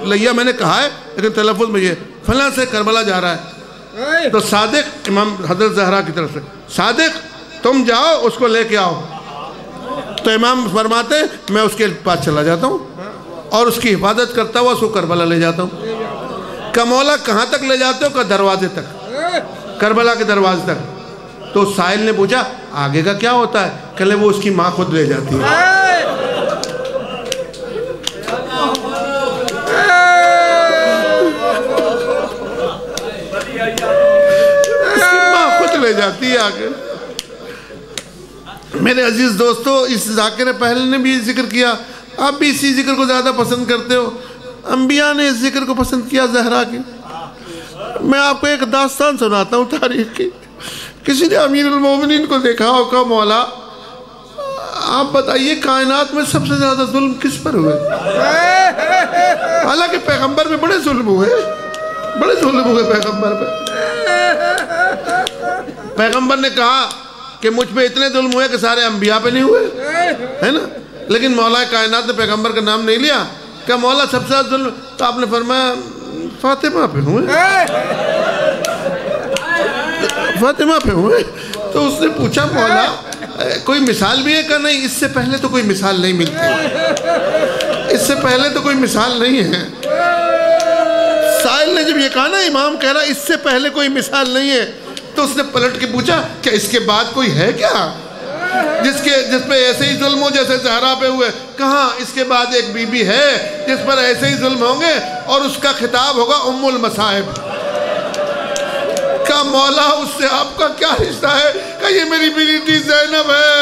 لیا میں نے کہا ہے لیکن تلفظ میں یہ فلاں سے کربلا جا رہا ہے. تو صادق امام حضرت زہرا کی طرف سے, صادق تم جاؤ اس کو لے کے آؤ. تو امام فرماتے ہیں میں اس کے پاس چلا جاتا ہوں اور اس کی حفاظت کرتا ہوا اس کو کربلا لے جاتا ہوں. کہ مولا کہاں تک لے جاتے ہو؟ کہ دروازے تک, کربلا کے دروازے تک. تو سائل نے پوچھا آگے کا کیا ہوتا ہے؟ کہ وہ اس کی ماں خود لے جاتی ہے. اس کی ماں خود لے جاتی ہے آگے. میرے عزیز دوستو, اس ذاکر پہلے نے بھی ذکر کیا, آپ بھی اسی ذکر کو زیادہ پسند کرتے ہو. انبیاء نے اس ذکر کو پسند کیا زہرا کی. میں آپ کو ایک داستان سناتا ہوں تاریخ کی. کسی نے امیر المومنین کو دیکھا اور کہا مولا آپ بتائیے کائنات میں سب سے زیادہ ظلم کس پر ہوئے؟ حالانکہ پیغمبر میں بڑے ظلم ہوئے, بڑے ظلم ہوئے پیغمبر پہ. پیغمبر نے کہا کہ مجھ پہ اتنے ظلم ہوئے کہ سارے انبیاء پہ نہیں ہوئے, ہے نا. لیکن مولا کائنات نے پیغمبر کا نام نہیں لیا. کہ مولا سب سے زیادہ ظلم, تو آپ نے فرمایا فاطمہ پہ ہوئے, فاطمہ پہ ہوئے. تو اس نے پوچھا مولا کوئی مثال بھی ہے؟ کہ نہیں, اس سے پہلے تو کوئی مثال نہیں ملتی, اس سے پہلے تو کوئی مثال نہیں ہے. سائل نے جب یہ کہا نا امام کہہ رہا اس سے پہلے کوئی مثال نہیں ہے, تو اس نے پلٹ کے پوچھا کہ اس کے بعد کوئی ہے کیا جس پہ ایسے ہی ظلم ہو جیسے زہرا پہ ہوئے؟ کہاں, اس کے بعد ایک بی بی ہے جس پر ایسے ہی ظلم ہوں گے اور اس کا خطاب ہوگا ام المصائب. کا مولا اس سے آپ کا کیا رشتہ ہے؟ کہ یہ میری بیٹی زینب ہے,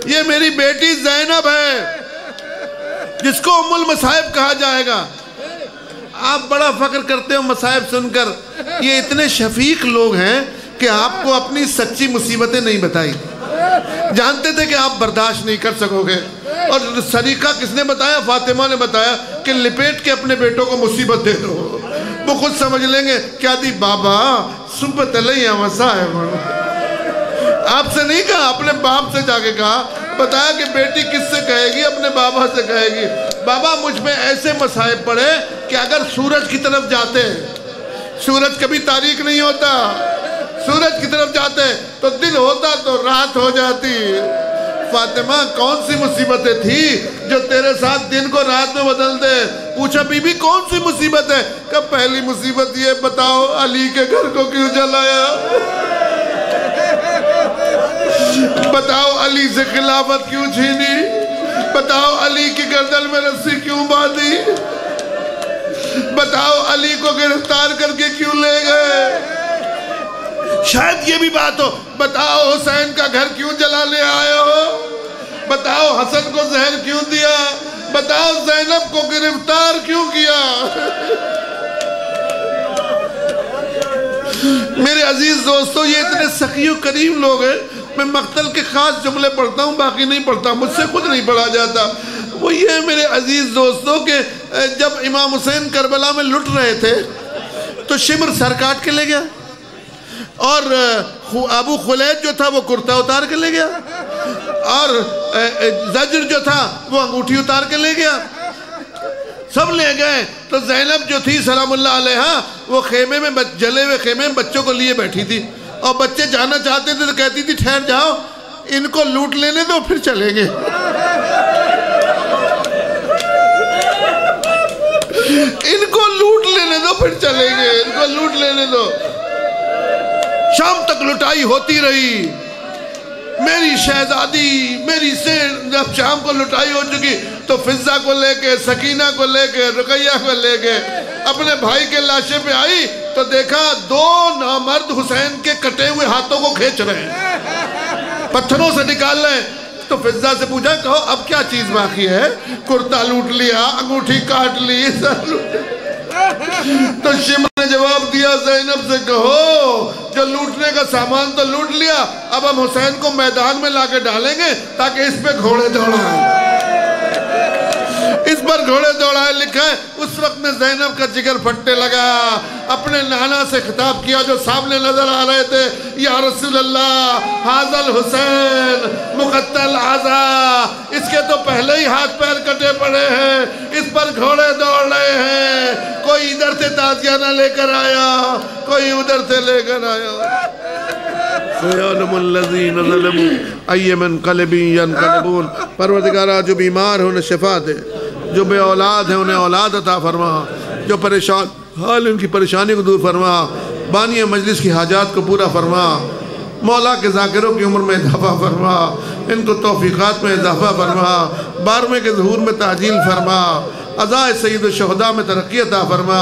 یہ میری بیٹی زینب ہے جس کو ام المصائب کہا جائے گا. آپ بڑا فخر کرتے ہو مصائب سن کر. یہ اتنے شفیق لوگ ہیں کہ آپ کو اپنی سچی مصیبتیں نہیں بتائی, جانتے تھے کہ آپ برداشت نہیں کر سکو گے. اور سلیقہ کس نے بتایا؟ فاطمہ نے بتایا کہ لپیٹ کے اپنے بیٹوں کو مصیبت دے دو. وہ خود سمجھ لیں گے کیا دی بابا صبح تلیا مسا ہے. آپ سے نہیں کہا، اپنے باپ سے جا کے کہا. بتایا کہ بیٹی کس سے کہے گی؟ اپنے بابا سے کہے گی بابا مجھ میں ایسے مصائب پڑے کہ اگر سورج کی طرف جاتے، سورج کبھی تاریک نہیں ہوتا، سورج کی طرف جاتے تو دن ہوتا تو رات ہو جاتی. فاطمہ کون سی مصیبتیں تھی جو تیرے ساتھ دن کو رات میں بدل دے؟ پوچھا بی بی کون سی مصیبت ہے؟ کہ پہلی مصیبت یہ بتاؤ علی کے گھر کو کیوں جلایا؟ بتاؤ علی سے خلافت کیوں چھینی؟ بتاؤ علی کی گردن میں رسی کیوں باندھی؟ بتاؤ علی کو گرفتار کر کے کیوں لے گئے؟ شاید یہ بھی بات ہو. بتاؤ حسین کا گھر کیوں جلانے آئے ہو؟ بتاؤ حسن کو زہر کیوں دیا؟ بتاؤ زینب کو گرفتار کیوں کیا؟ میرے عزیز دوستو یہ اتنے سخی و کریم لوگ ہیں. میں مقتل کے خاص جملے پڑھتا ہوں، باقی نہیں پڑھتا، مجھ سے خود نہیں پڑھا جاتا. وہ یہ میرے عزیز دوستو کہ جب امام حسین کربلا میں لٹ رہے تھے تو شمر سر کاٹ کے لے گیا، اور ابو خلید جو تھا وہ کرتا اتار کے لے گیا، اور زجر جو تھا وہ انگوٹھی اتار کے لے گیا. سب لے گئے. تو زینب جو تھی سلام اللہ علیہا وہ خیمے میں جلے ہوئے خیمے میں بچوں کو لیے بیٹھی تھی، اور بچے جانا چاہتے تھے تو کہتی تھی ٹھہر جاؤ ان کو لوٹ لینے دو پھر چلیں گے. ان کو لوٹ لینے دو پھر چلیں گے، ان کو لوٹ لینے دو. شام تک لٹائی ہوتی رہی. میری شہزادی میری سے جب شام کو لٹائی ہو چکی تو فضہ کو لے کے، سکینہ کو لے کے، رقیہ کو لے کے اپنے بھائی کے لاشے پہ آئی تو دیکھا دو نامرد حسین کے کٹے ہوئے ہاتھوں کو کھینچ رہے ہیں، پتھروں سے نکال رہے ہیں. تو فضہ سے پوچھا کہو اب کیا چیز باقی ہے؟ کرتا لوٹ لیا، انگوٹھی کاٹ لی، سر لوٹ. تو شمر نے جواب دیا زینب سے کہو جو لوٹنے کا سامان تو لوٹ لیا، اب ہم حسین کو میدان میں لا کے ڈالیں گے تاکہ اس پہ گھوڑے دوڑائیں. اس پر گھوڑے دوڑائے لکھا ہے. اس وقت میں زینب کا جگر پھٹنے لگا. اپنے نانا سے خطاب کیا جو سامنے نظر آ رہے تھے، یا رسول اللہ حاضر حسین مقتل آزا، اس کے تو پہلے ہی ہاتھ پیر کٹے پڑے ہیں، اس پر گھوڑے دوڑ رہے ہیں. کوئی ادھر سے تازیانہ لے کر آیا، کوئی ادھر سے لے کر آیا. سَيَعْلَمُ الَّذِينَ ظَلَمُوا أَيَّ مُنْقَلِبٍ يَنْقَلِبُونَ. پروردگارہ جو بیمار ہیں انہیں شفا دے، جو بے اولاد ہیں انہیں اولاد عطا فرما، جو پریشان حال ان کی پریشانی کو دور فرما، بانی مجلس کی حاجات کو پورا فرما. مولا کے ذاکروں کی عمر میں اضافہ فرما، ان کو توفیقات میں اضافہ فرما، 12ویں کے ظہور میں تعجیل فرما، عزائے سید الشہداء میں ترقی عطا فرما.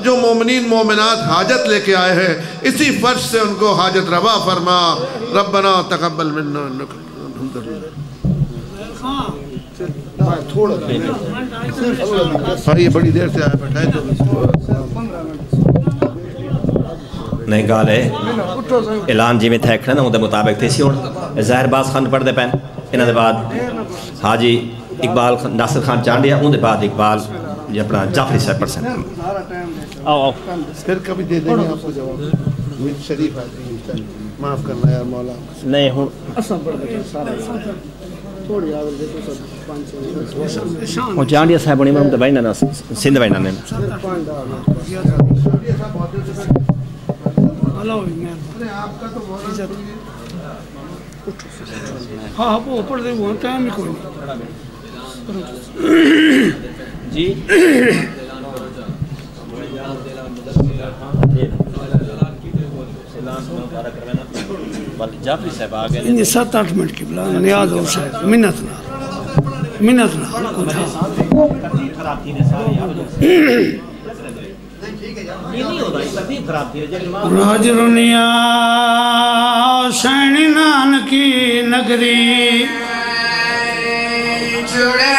جو مومنین مومنات حاجت لے کے آئے ہیں اسی فرش سے ان کو حاجت روا فرما. ربنا تقبل منا انک الحمدللہ. یہ بڑی دیر سے آیا بیٹھائے تو نہیں گال ہے اعلان جی میں تھا ایکھنا نا وہ دے مطابق تھی سی ہون ظاہر باز خان پڑھ دے پین انہوں دے بعد حاجی اقبال ناصر خان چانڈیا ان دے بعد اقبال یہ اپنا جعفری صاحب پڑھ سکتے ہیں. آؤ پھر کبھی دے دیں گے آپ کو جواب. شریف آتی ہے معاف کرنا یار مولا. نہیں ہوں وہ چانڈیا صاحب ہونے میں بہنا نا سندھ بہنا نے ہاں وہ پڑھ دے وہ ٹائم ہی کوئی جی. جعفری صاحب آگئے انہیں 7-8 منٹ کی بلا نیاز ہو صاحب منت نہ راجرنیا حسین نانکی نگری جڑے